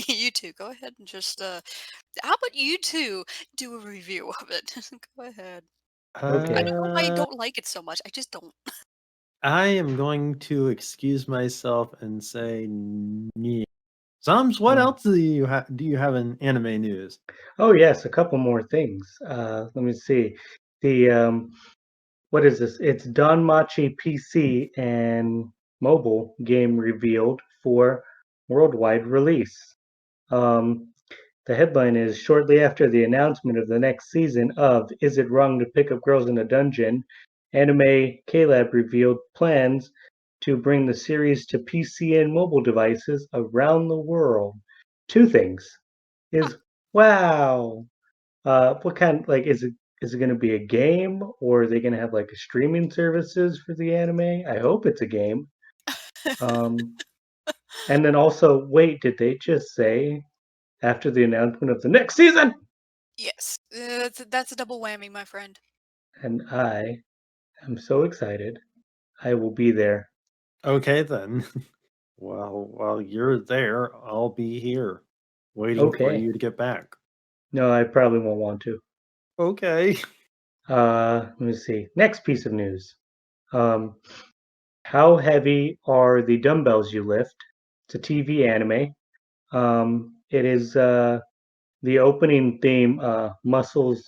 You two, go ahead and just. How about you two do a review of it? Go ahead. I Okay. don't know why you Uh, don't like it so much. I just don't. I am going to excuse myself and say yeah. Zombs, what Hmm. else do you have in anime news? Oh yes, a couple more things. Let me see. The what is this? It's Danmachi PC and mobile game revealed for worldwide release. Um, the headline is shortly after the announcement of the next season of Is It Wrong to Pick Up Girls in a Dungeon? Anime K-Lab revealed plans to bring the series to PC and mobile devices around the world. Two things Huh. is wow. What kind like is it going to be a game or are they going to have like a streaming services for the anime? I hope it's a game. Um, and then also, wait, did they just say after the announcement of the next season? Yes, that's a double whammy, my friend. And I am so excited. I will be there. Okay, then. Well, while you're there, I'll be here waiting for Okay. you to get back. No, I probably won't want to. Okay. Let me see. Next piece of news. Um, how heavy are the dumbbells you lift? It's a TV anime. It is the opening theme, Muscles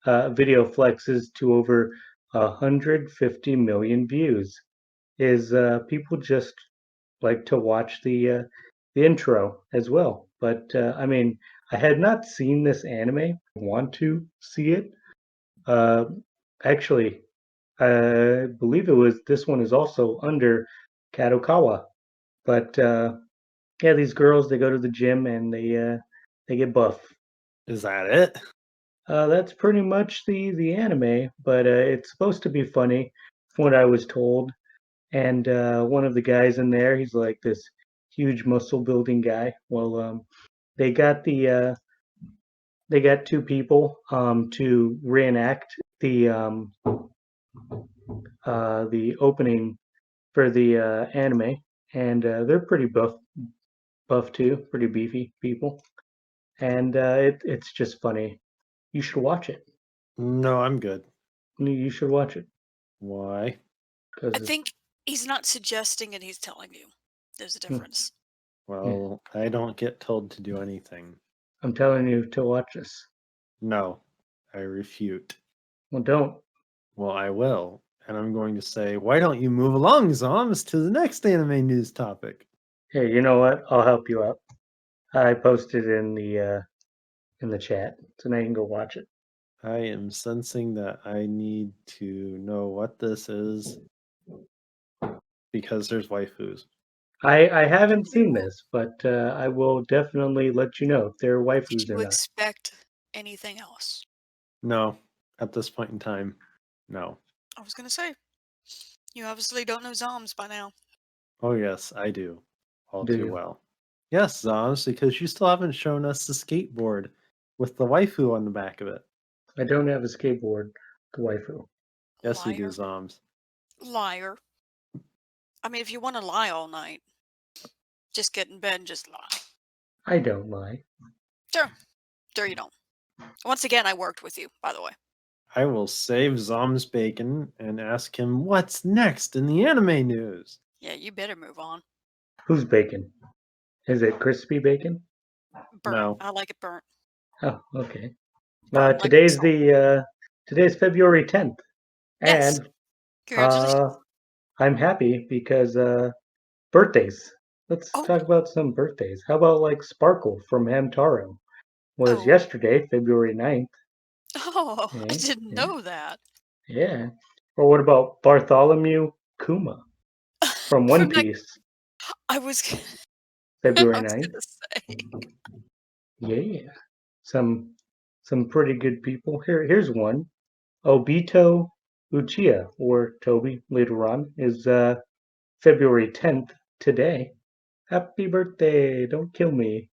video flexes to over 150 million views. Is people just like to watch the intro as well? But I mean, I had not seen this anime. I want to see it. Uh, actually, I believe it was this one is also under Kadokawa. But yeah, these girls they go to the gym and they get buff. Is that it? That's pretty much the anime, but it's supposed to be funny, from what I was told. And one of the guys in there, he's like this huge muscle building guy. Well, they got they got two people to reenact the opening for the anime, and they're pretty buff too, pretty beefy people, and it's just funny. You should watch it. No, I'm good. You should watch it Why? I because think he's not suggesting it, he's telling you. There's a difference. Well, I don't get told to do anything. I'm telling you to watch this. No, I refute. Well, don't. Well, I will. And I'm going to say, why don't you move along, Zombs, to the next anime news topic? Hey, you know what? I'll help you out. I posted in the chat, so now you can go watch it. I am sensing that I need to know what this is because there's waifus. I Did haven't seen you this, but I will definitely let you know if there are did waifus you or not. expect anything else? No, at this point in time, no. I was gonna say, you obviously don't know Zombs by now. Oh, yes, I do. All Do too you? well. Yes, Zombs, because you still haven't shown us the skateboard with the waifu on the back of it. I don't have a skateboard. The waifu. Yes, you do, Liar. Zombs. Liar. I mean, if you want to lie all night, just get in bed and just lie. I don't lie. Sure. Sure you don't. Once again, I worked with you, by the way. I will save Zombs Bacon and ask him what's next in the anime news. Yeah, you better move on. Who's bacon? Is it crispy bacon? Burnt. No. I like it burnt. Oh, okay. Burnt like Today's salt. today's February 10th, Yes. and Congratulations. uh, I'm happy because birthdays. Let's Oh, talk about some birthdays. How about like Sparkle from Hamtaro? Was oh, yesterday, February 9th. oh, I Yeah, didn't yeah, know that. yeah. Or what about Bartholomew Kuma from From One that, Piece, I was, I February was 9th? gonna say. Yeah. Some some pretty good people. Here's one. Obito Uchiha, or Toby later on, is February 10th, today. Happy birthday! Don't kill me.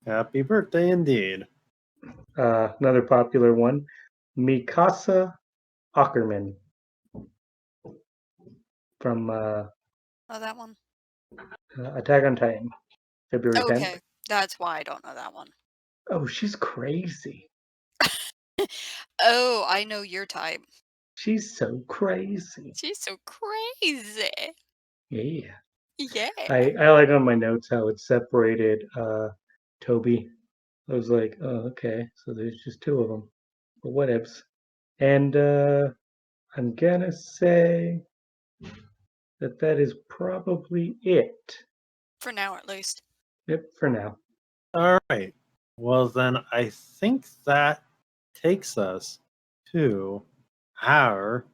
Happy birthday indeed. Another popular one, Mikasa Ackerman from Oh, that one. Attack on Titan, February 10th. Okay, that's why I don't know that one. Oh, she's crazy. Oh, I know your type. She's so crazy. She's so crazy. Yeah. Yeah. I like on my notes how it separated Toby. I was like, oh, okay, so there's just two of them. But whatevs. And I'm gonna say that is probably it. For now, at least. Yep, for now. All right. Well, then I think that takes us to our.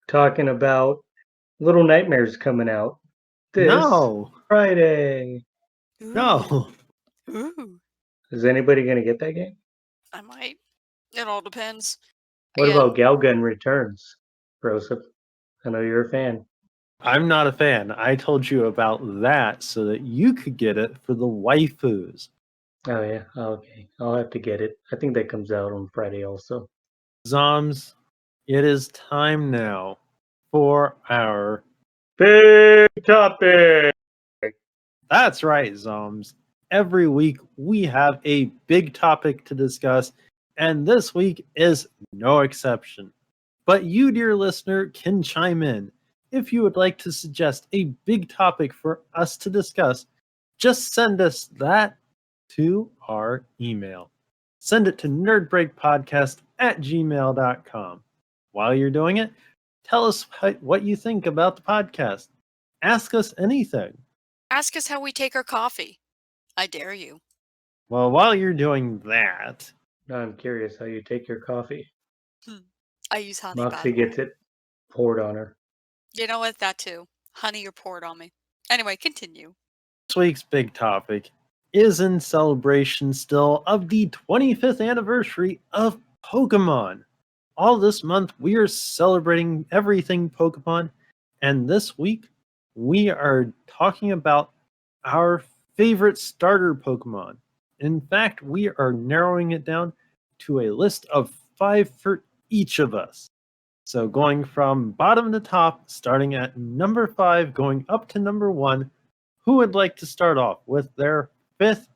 Talking about Little Nightmares coming out this No, Friday. no. Ooh. Is anybody gonna get that game? I might. It all depends. What Again, about Galgun Returns, Broseph? I know you're a fan. I'm not a fan. I told you about that so that you could get it for the waifus. Oh yeah, okay. I'll have to get it. I think that comes out on Friday also. Zombs, it is time now for our. Big topic. That's right, Zombs. Every week we have a big topic to discuss, and this week is no exception. But you, dear listener, can chime in. If you would like to suggest a big topic for us to discuss, just send us that to our email. Send it to nerdbreakpodcast@gmail.com. While you're doing it, tell us what you think about the podcast. Ask us anything. ask us how we take our coffee. I dare you. Well, while you're doing that, Now I'm curious how you take your coffee. I use honey, by Moxie the way. gets it poured on her. You know what? That too. Honey or poured on me. Anyway, continue. this week's big topic is in celebration still of the 25th anniversary of Pokemon. All this month, we are celebrating everything Pokemon, and this week, we are talking about our favorite starter Pokemon. In fact, we are narrowing it down to a list of 5 for each of us. So, going from bottom to top, starting at number 5, going up to number 1, who would like to start off with their 5th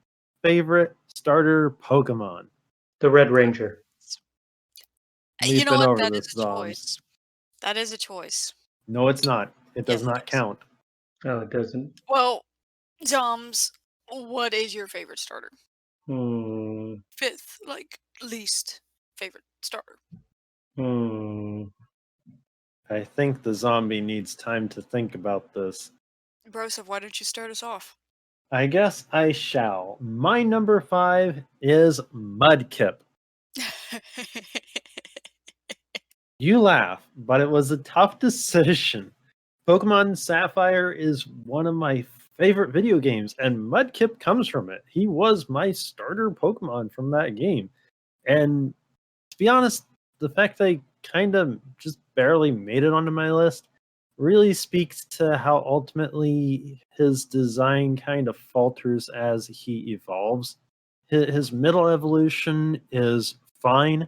favorite starter Pokemon? The Red Ranger. We've You know been what? over That this, is a Zoms. choice. That is a choice. No, it's not. It does Yes, not it is. count. Oh, it doesn't. Well, Zoms, what is your favorite starter? Hmm. Fifth, like, least favorite starter. Hmm. I think the zombie needs time to think about this. Broseph, why don't you start us off? I guess I shall. My number 5 is Mudkip. You laugh, but it was a tough decision. Pokemon Sapphire is one of my favorite video games, and Mudkip comes from it. He was my starter Pokemon from that game. And to be honest, the fact they kind of just barely made it onto my list really speaks to how ultimately his design kind of falters as he evolves. His middle evolution is fine,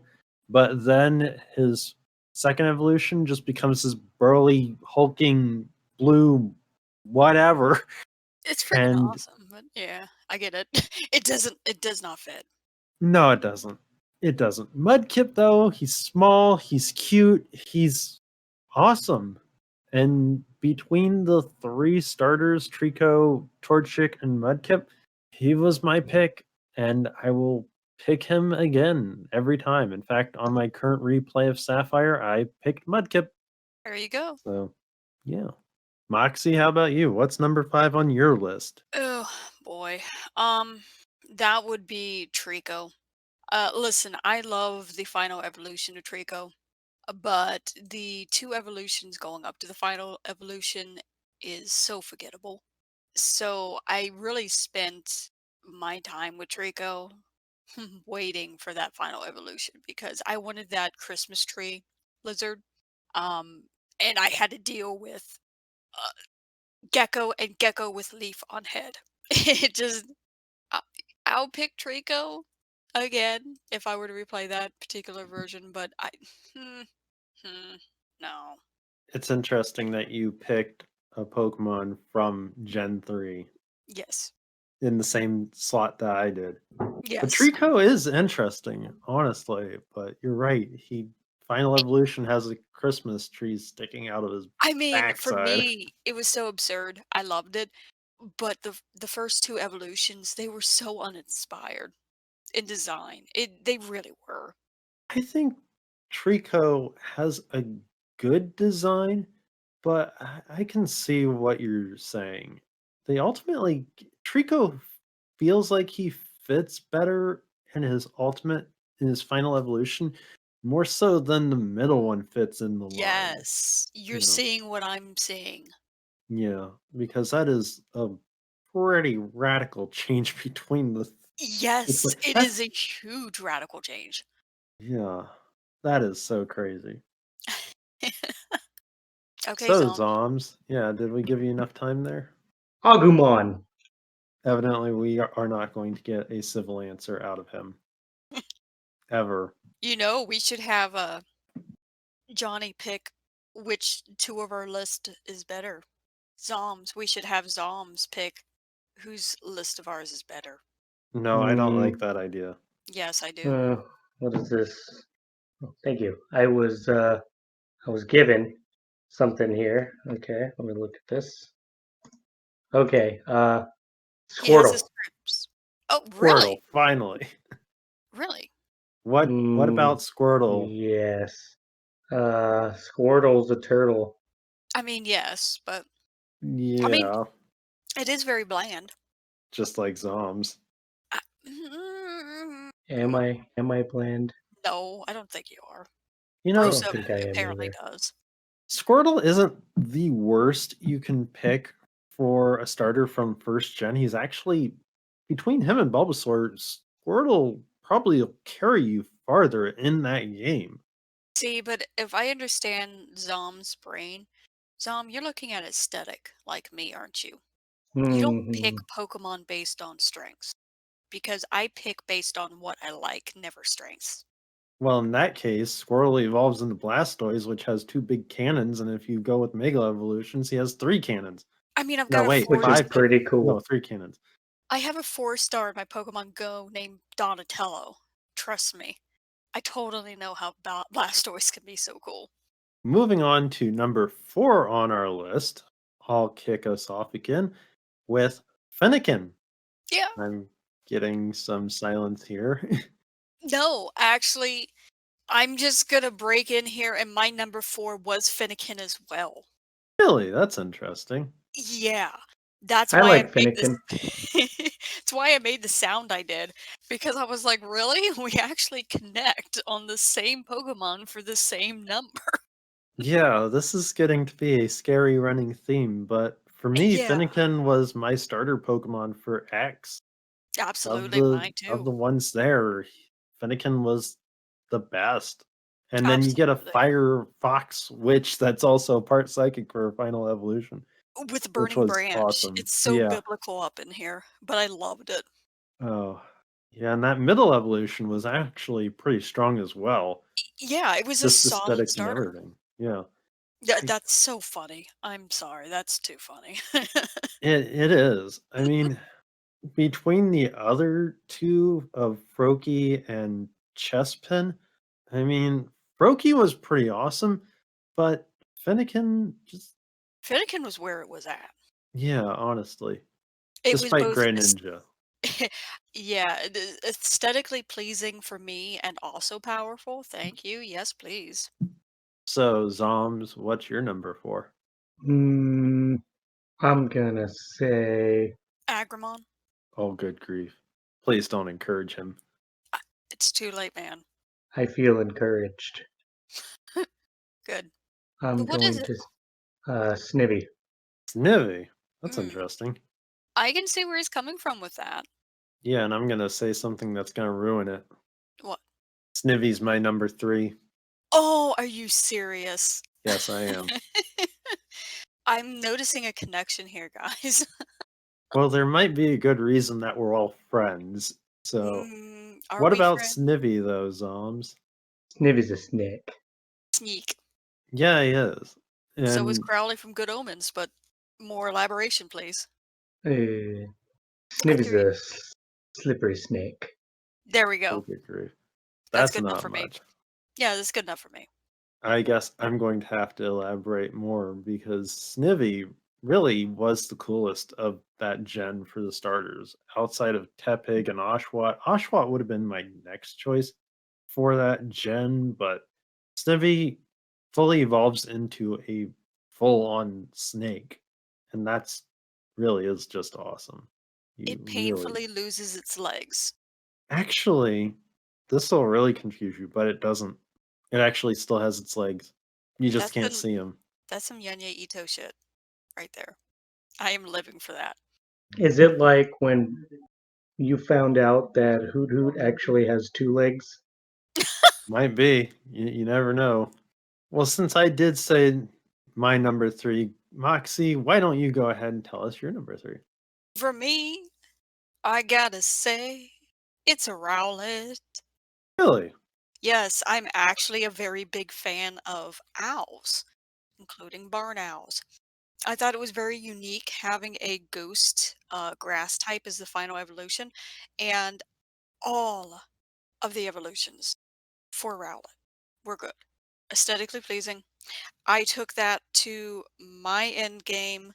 but then his second evolution just becomes this burly, hulking blue whatever. It's freaking And awesome, but yeah, I get it. It does not fit. no, it doesn't. It doesn't. Mudkip, though, he's small, he's cute, he's awesome. And between the 3 starters, Trico, Torchic, and Mudkip, he was my pick, and I will pick him again every time. In fact, on my current replay of Sapphire, I picked Mudkip. There you go. So, yeah. Moxie, how about you? What's number 5 on your list? Oh boy. Um, that would be Trico. Listen, I love the final evolution of Trico, but the two evolutions going up to the final evolution is so forgettable. So I really spent my time with Trico waiting for that final evolution because I wanted that Christmas tree lizard. Um, and I had to deal with Gecko and gecko with leaf on head. It just I I'll pick Trico again if I were to replay that particular version, but hmm, hmm, no. It's interesting that you picked a Pokemon from Gen 3 Yes. in the same slot that I did. But Yes. Trico is interesting, honestly, but you're right. Final Evolution has a Christmas tree sticking out of his I mean, for backside. me, it was so absurd. I loved it, but the first 2 evolutions, they were so uninspired in design. They really were. I think Trico has a good design, but I can see what you're saying. They ultimately Trico feels like he fits better in his ultimate in his final evolution, more so than the middle one fits in the line. Yes, you're You know, seeing what I'm seeing. yeah, because that is a pretty radical change between the. It's Yes, like it that's is a huge radical change. yeah, that is so crazy. Okay, So, zombie. Zombs, yeah, did we give you enough time there? Agumon. Evidently, we are not going to get a civil answer out of him ever. We should have Johnny pick which 2 of our list is better. Zoms. We should have Zoms pick whose list of ours is better. No, I don't like Hmm. that idea. Yes, I do. Uh, what is this? Oh, thank you. I was given something here. Okay, let me look at this. Okay, He has the Squirtle. scripts. Oh, Squirtle, really? finally. Really? What Mm, about Squirtle? yes. Squirtle's a turtle. I mean, yes, but I mean, Yeah, it is very bland. just like Zombs. I, mm, Am I bland? no, I don't think you are. You I know, don't Russo think I am apparently either. does. Squirtle isn't the worst you can pick for a starter from first gen. He's actually between him and Bulbasaur, Squirtle probably will carry you farther in that game. See, but if I understand Zom's brain, Zom, you're looking at aesthetic like me, aren't you? You don't pick Hmm. Pokemon based on strengths because I pick based on what I like, never strengths. Well, in that case, Squirtle evolves into Blastoise, which has two big cannons, and if you go with Mega Evolutions, he has three cannons. I mean, I've No, got a wait, Which is forest. five pretty cannons. No, cool. three cannons. I have a 4-star in my Pokemon Go named Donatello. Trust me, I totally know how Blastoise can be so cool. Moving on to number 4 on our list, I'll kick us off again with Fennekin. Yeah. I'm getting some silence here. No, actually, I'm just gonna break in here, and my number 4 was Finnegan as well. Really? That's interesting. Yeah, that's I why I like made this. Finnegan. It's why I made the sound I did because I was like, really, we actually connect on the same Pokemon for the same number. Yeah, this is getting to be a scary running theme, but for me, Yeah, Fennekin was my starter Pokemon for X. Of absolutely, the mine of too. the ones there, Fennekin was the best. And then you get a Absolutely, fire fox witch that's also part psychic for final evolution, with the which burning was branch, awesome. it's so Yeah. biblical up in here, but I loved it. Oh. Yeah, and that middle evolution was actually pretty strong as well. Yeah, it was a Just solid aesthetics and starter. everything. Yeah. Yeah, It that's so funny. I'm sorry, that's too funny. it is. I mean, between the other two of Froakie and Chespin, I mean, Froakie was pretty awesome, but Fennekin just Finnegan was where it was at. yeah, honestly. It was Despite both Greninja. yeah, aesthetically pleasing for me and also powerful. Thank you. Yes, please. So, Zoms, what's your number 4? Mm, I'm gonna say Agramon. Oh, good grief. Please don't encourage him. It's too late, man. I feel encouraged. Good. I'm What is going it? to Snivy. Snivy. That's Mm, interesting. I can see where he's coming from with that. Yeah, and I'm gonna say something that's gonna ruin it. What? Snivy's my number 3. Oh, are you serious? Yes, I am. I'm noticing a connection here, guys. Well, there might be a good reason that we're all friends. So, Are what we about friends? Snivy, though, Zombs? Sniv is a snake. Sneak. Yeah, he is. So is And Crowley from Good Omens, but more elaboration, please. Uh, I Sniv is threw. a slippery snake. There we go. okay, great. That's That's good enough not for me. much. Yeah, that's good enough for me. I guess I'm going to have to elaborate more because Snivy really was the coolest of that gen for the starters. Outside of Tepig and Oshawott, Oshawott would have been my next choice for that gen, but Snivy fully evolves into a full-on snake, and that's really is just awesome. You It really painfully loses its legs. actually, this will really confuse you, but it doesn't. It actually still has its legs. You just That's can't some see them. that's some Yunya Ito shit right there. I am living for that. Is it like when you found out that Hoot Hoot actually has two legs? Might be. You never know. Well, since I did say my number three, Moxie, why don't you go ahead and tell us your number three? For me, I gotta say, it's a Rowlet. Really? Yes, I'm actually a very big fan of owls, including barn owls. I thought it was very unique having a ghost grass type as the final evolution, and all of the evolutions for Rowlet were good. Aesthetically pleasing. I took that to my end game.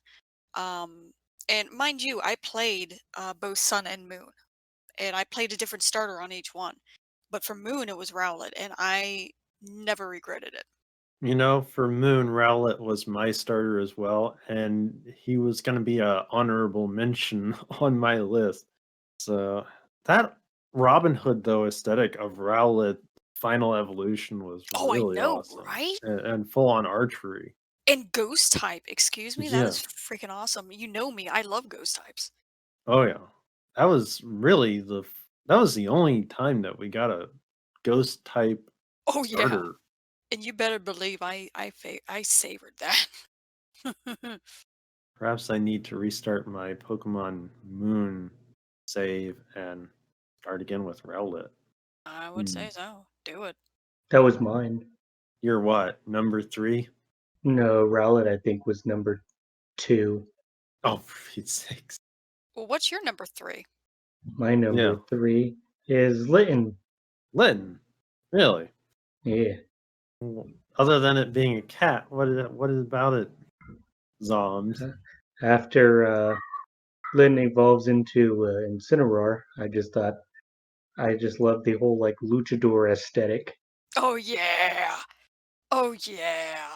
And mind you, I played both Sun and Moon, and I played a different starter on each one. But for Moon, it was Rowlet, and I never regretted it. You know, for Moon, Rowlet was my starter as well, and he was going to be a honorable mention on my list. So that Robin Hood though aesthetic of Rowlet final evolution was Oh, I really know, awesome right? and full on archery. And ghost type, excuse me, that Yeah. is freaking awesome. You know me, I love ghost types. Oh yeah. That was really that was the only time that we got a ghost type Oh yeah, starter. and you better believe I savored that. Perhaps I need to restart my Pokemon Moon save and start again with Rowlet. I would Hmm. say so. Do it. That was mine. You're what, number three? No, Rowlet I think was number 2. Oh, for Pete's sakes. Well, what's your number 3? My Yeah. number 3 is Litten. Litten. Really? Yeah. Well, other than it being a cat, what is about it? Zombs. After Litten evolves into Incineroar, I just love the whole like luchador aesthetic. Oh yeah. Oh yeah.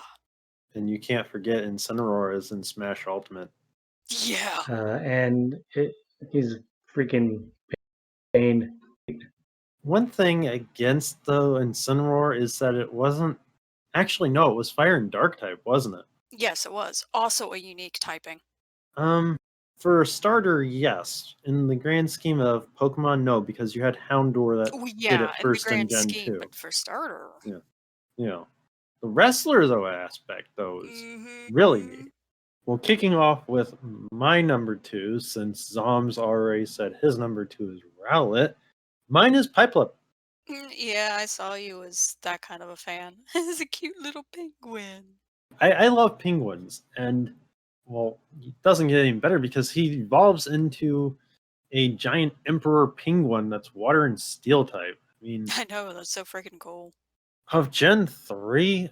And you can't forget Incineroar is in Smash Ultimate. Yeah. He's freaking pain. One thing against though Incineroar is that it wasn't actually no, it was Fire and Dark type, wasn't it? Yes, it was. Also a unique typing. Um, for a starter, yes. In the grand scheme of Pokemon, no, because you had Houndour that Oh did yeah, it in the first in grand Gen scheme, 2. but for starter. Yeah. You know. The wrestler though aspect though is really Mm-hmm. neat. Well, kicking off with my number two, since Zombs already said his number two is Rowlet, mine is Piplup. Yeah, I saw you as that kind of a fan. It's a cute little penguin. I love penguins, and well, it doesn't get any better because he evolves into a giant emperor penguin that's water and steel type. I mean, I know, that's so freaking cool. of Gen 3,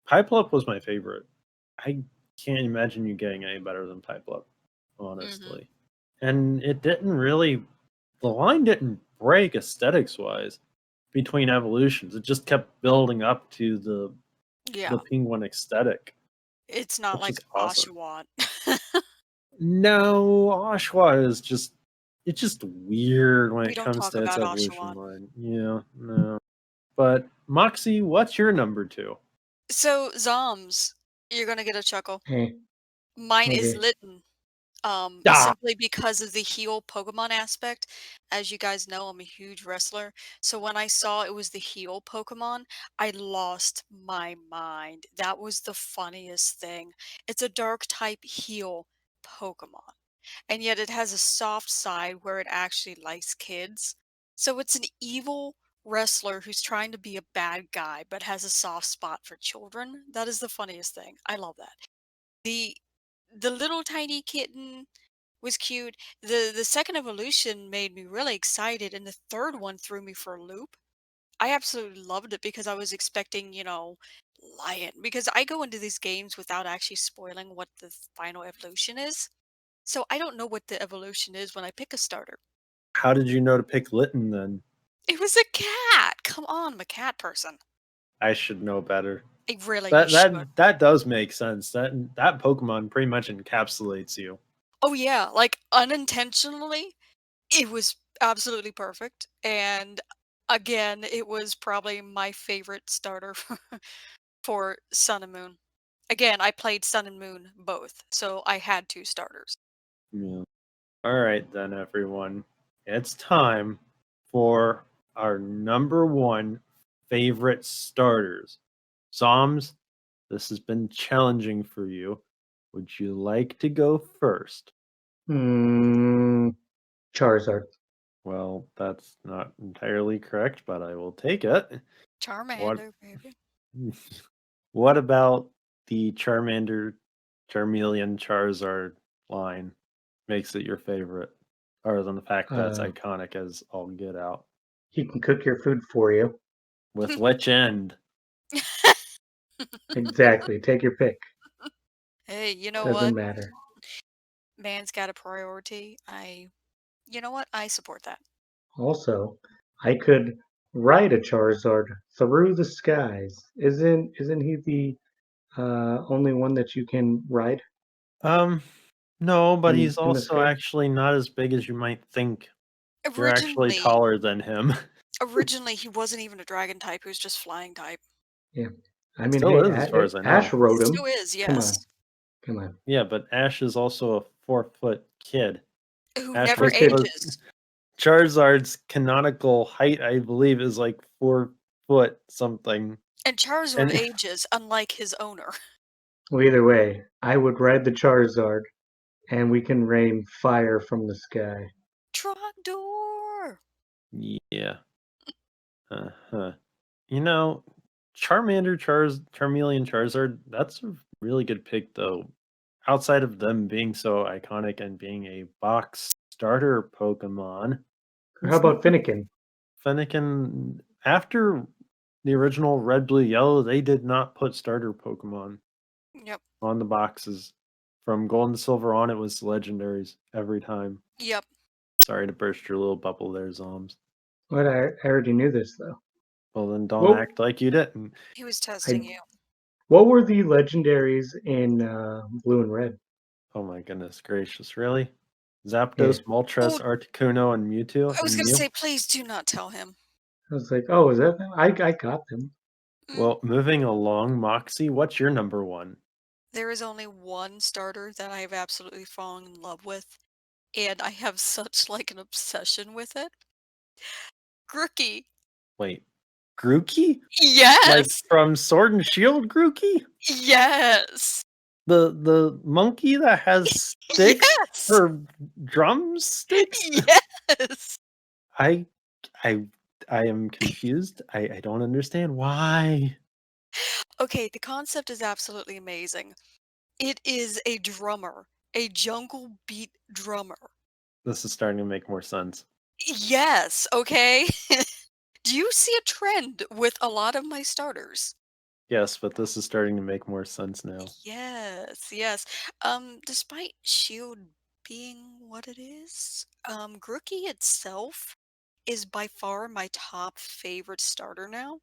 Piplup was my favorite. I can't imagine you getting any better than Piplup, Mm-hmm. honestly. And it didn't really, the line didn't break aesthetics wise between evolutions. It just kept building up to the Yeah. penguin aesthetic, It's not which like is awesome. Oshawott. No, Oshwa is just it's just weird when We it don't comes talk to its about evolution Oshawott. line. Yeah, no. But Moxie, what's your number two? So, Zoms, you're gonna get a chuckle. Eh, Mine is okay. Litten. Ah, simply because of the heal Pokemon aspect. As you guys know, I'm a huge wrestler. So when I saw it was the heal Pokemon, I lost my mind. That was the funniest thing. It's a dark type heal Pokemon. And yet it has a soft side where it actually likes kids. So it's an evil wrestler who's trying to be a bad guy but has a soft spot for children. That is the funniest thing. I love that. The the little tiny kitten was cute. The second evolution made me really excited, and the third one threw me for a loop. I absolutely loved it because I was expecting, lion. Because I go into these games without actually spoiling what the final evolution is. So I don't know what the evolution is when I pick a starter. how did you know to pick Litten then? It was a cat. Come on, I'm a cat person. I should know better. You should. That does make sense. That Pokemon pretty much encapsulates you. Oh yeah, like unintentionally, it was absolutely perfect. And again, it was probably my favorite starter for Sun and Moon. Again, I played Sun and Moon both, so I had two starters. Yeah. All right then, everyone. It's time for our number one favorite starters. Zombs, this has been challenging for you. Would you like to go first? Hmm. Charizard. Well, that's not entirely correct, but I will take it. What Charmander, baby. what about the Charmander, Charmeleon, Charizard line makes it your favorite? Other than the fact that it's Uh, iconic as all get out. he can cook your food for you. With which end? Exactly. Take your pick. Hey, you know Doesn't what? matter. Man's got a priority. You know what? I support that. Also, I could ride a Charizard through the skies. Isn't he the only one that you can ride Um, no, but he's in the also sky? actually not as big as you might think. You're actually Originally, taller than him. originally he wasn't even a dragon type, he was just flying type. Yeah. I mean, Still hey, is, as far as I Ash know. rode Still him. is, Come on, yes. come on. Yeah, but Ash is also a 4-foot kid. Who Ash never was Those kids, supposed ages. Charizard's canonical height, I believe, is like 4 foot something. And Charizard And ages, unlike his owner. well, either way, I would ride the Charizard, and we can rain fire from the sky. Trogdor! yeah. Uh-huh. You know, Charmeleon, Charizard, that's a really good pick though. Outside of them being so iconic and being a box starter Pokemon, How it's about not Finnegan? Fennekin after the original Red, Blue, Yellow, they did not put starter Pokemon Yep, on the boxes. From Gold and Silver on, it was legendaries every time. yep. Sorry to burst your little bubble there, Zombs. What I already knew this though. Well, then don't Well, act like you didn't. He was testing I you. what were the legendaries in Blue and Red? Oh my goodness gracious, really? Yeah, Zapdos, Oh, Moltres, Articuno, and Mewtwo I was and gonna Mew? say, please do not tell him. I was like, oh, is that them? I got them. Mm, Well, moving along, Moxie, what's your number one? there is only one starter that I have absolutely fallen in love with, and I have such like an obsession with it. Grookey. Wait, Grookey? Like Yes! from Sword and Shield Grookey? Yes! The monkey that has sticks Yes! for drumsticks? Yes! I I I am confused. I don't understand why. Okay, the concept is absolutely amazing. It is a drummer, a jungle beat drummer. This is starting to make more sense. Yes, okay? Do you see a trend with a lot of my starters? Yes, but this is starting to make more sense now. Yes, yes. Despite Shield being what it is, Grookey itself is by far my top favorite starter now.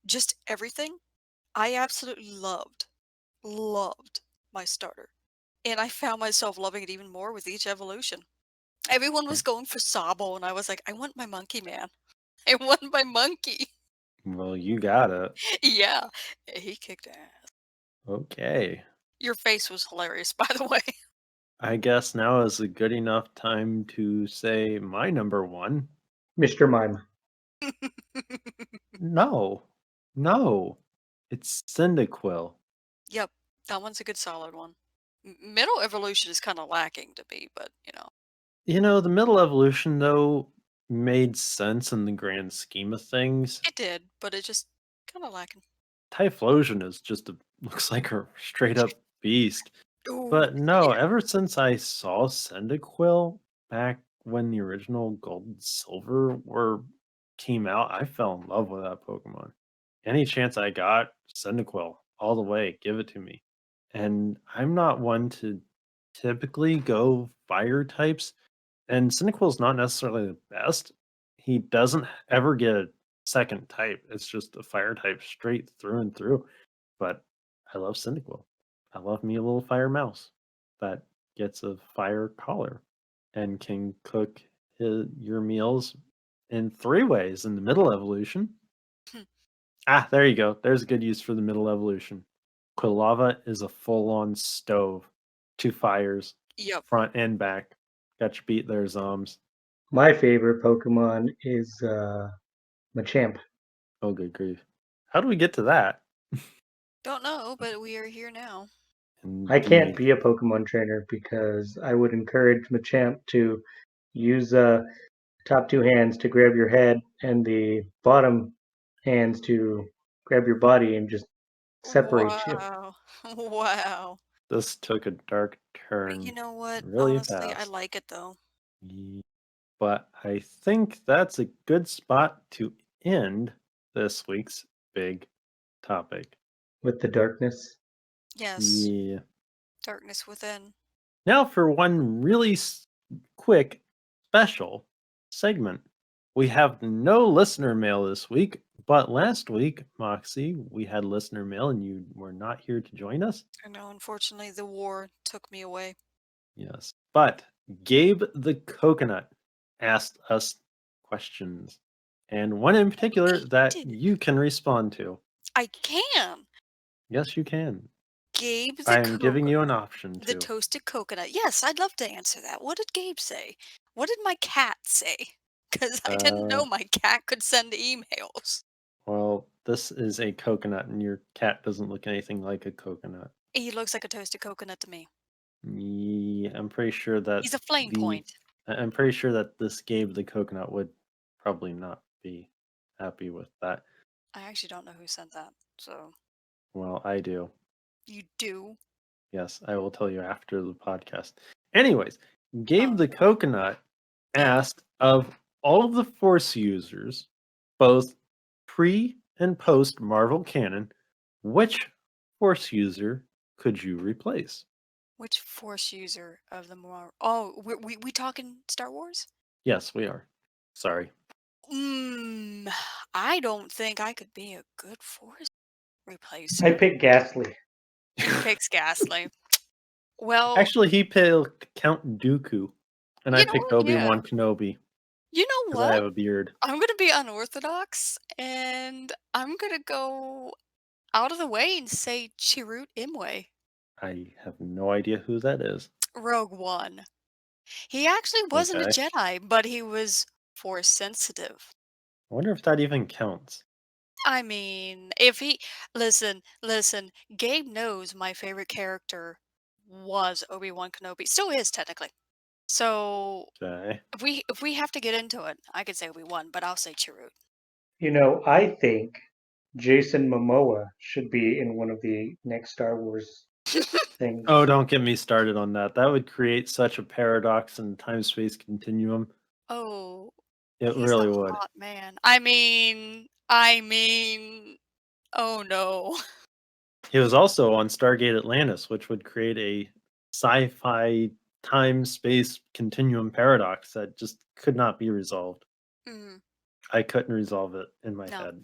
Just everything. I absolutely loved my starter. And I found myself loving it even more with each evolution. Everyone was Um, going for Sobble, and I was like, I want my monkey, man. I want my monkey. Well, you got it. Yeah, he kicked ass. Okay. Your face was hilarious, by the way. I guess now is a good enough time to say my number one. Mr. Mime. No, no, it's Cyndaquil. Yep, that one's a good solid one. Middle evolution is kind of lacking to me, but The middle evolution, though, made sense in the grand scheme of things. it did, but it just kind of lacking. Typhlosion is just looks like a straight up beast. Ooh, But no, yeah. ever since I saw Cyndaquil back when the original Gold and Silver were came out, I fell in love with that Pokemon. Any chance I got, Cyndaquil, all the way, give it to me. And I'm not one to typically go fire types, and Cyndaquil's not necessarily the best. He doesn't ever get a second type. It's just a fire type straight through and through. But I love Cyndaquil. I love me a little fire mouse that gets a fire collar and can cook your meals in three ways in the middle evolution. Ah, there you go. There's a good use for the middle evolution. Quilava is a full on stove. Two fires, Yep. front and back. Got you beat there, Zombs. My favorite Pokemon is Machamp. Oh, good grief. How do we get to that? Don't know, but we are here now. I can't Indeed. be a Pokemon trainer because I would encourage Machamp to use top two hands to grab your head and the bottom hands to grab your body and just separate you. Wow. Wow. This took a dark You turn know what? really Honestly, I fast. like it though. But I think that's a good spot to end this week's big topic. With the darkness. Yes. Yeah. Darkness within. Now for one really quick special segment. We have no listener mail this week, but last week, Moxie, we had listener mail and you were not here to join us. I know, unfortunately, the war took me away. Yes. But Gabe the Coconut asked us questions, and one in particular He that did. you can respond to. I can. Yes, you can. Gabe the I am giving you an coconut. option The to. toasted coconut. Yes, I'd love to answer that. What did Gabe say? What did my cat say? Because I didn't Uh, know my cat could send emails. well, this is a coconut, and your cat doesn't look anything like a coconut. He looks like a toasted coconut to me. Yeah, I'm pretty sure that He's a flame the point. I'm pretty sure that this Gabe the coconut would probably not be happy with that. I actually don't know who sent that. So Well, I do. you do? Yes, I will tell you after the podcast. Anyways, Gabe Oh the no. Coconut Yeah. asked of all of the Force users, both pre and post Marvel canon, which Force user could you replace? Which force user of the more? Oh, we talking Star Wars? Yes, we are. Sorry. Mm, I don't think I could be a good force I replacer. pick Ghastly. He picks Ghastly. Well, Actually, he picked Count Dooku, and I you know picked what? Yeah. Obi-Wan Kenobi You know because I what? have a beard. I'm gonna be unorthodox, and I'm gonna go out of the way and say Chirrut Imwe. I have no idea who that is. Rogue One. He actually wasn't a Okay. Jedi, but he was force sensitive. I wonder if that even counts. I mean, if he listen, Gabe knows my favorite character was Obi-Wan Kenobi. Still is technically. So Okay. if we have to get into it, I could say Obi-Wan, but I'll say Chirrut. I think Jason Momoa should be in one of the next Star Wars Oh, things. don't get me started on that. That would create such a paradox in the time-space continuum. Oh, It he's a really would. hot man. I mean, oh no. He was also on Stargate Atlantis, which would create a sci-fi time-space continuum paradox that just could not be resolved. Mm, I couldn't resolve it in my no. head.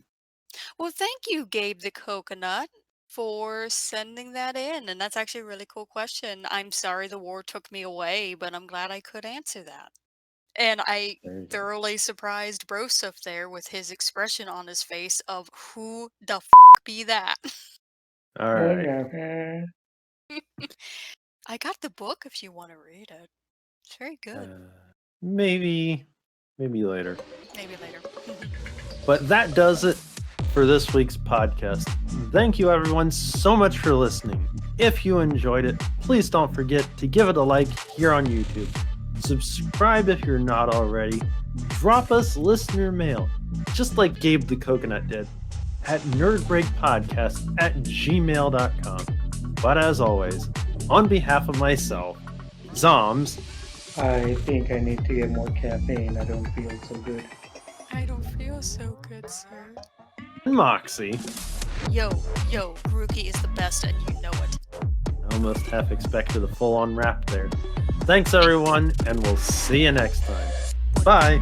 Well, thank you, Gabe the Coconut, for sending that in. And that's actually a really cool question. I'm sorry the war took me away, but I'm glad I could answer that. And I There you go. thoroughly surprised Broseph there with his expression on his face of who the be that? All Oh right. no. I got the book if you want to read it. It's very good. Maybe later. Maybe later. But that does it for this week's podcast. Thank you everyone so much for listening. If you enjoyed it, please don't forget to give it a like here on YouTube. Subscribe if you're not already. Drop us listener mail, just like Gabe the Coconut did, at nerdbreakpodcast@gmail.com. But as always, on behalf of myself, Zombs, I think I need to get more caffeine. I don't feel so good. I don't feel so good, sir. and Moxie, Yo, Grookey is the best and you know it. I almost half expected a full-on rap there. Thanks everyone, and we'll see you next time. Bye!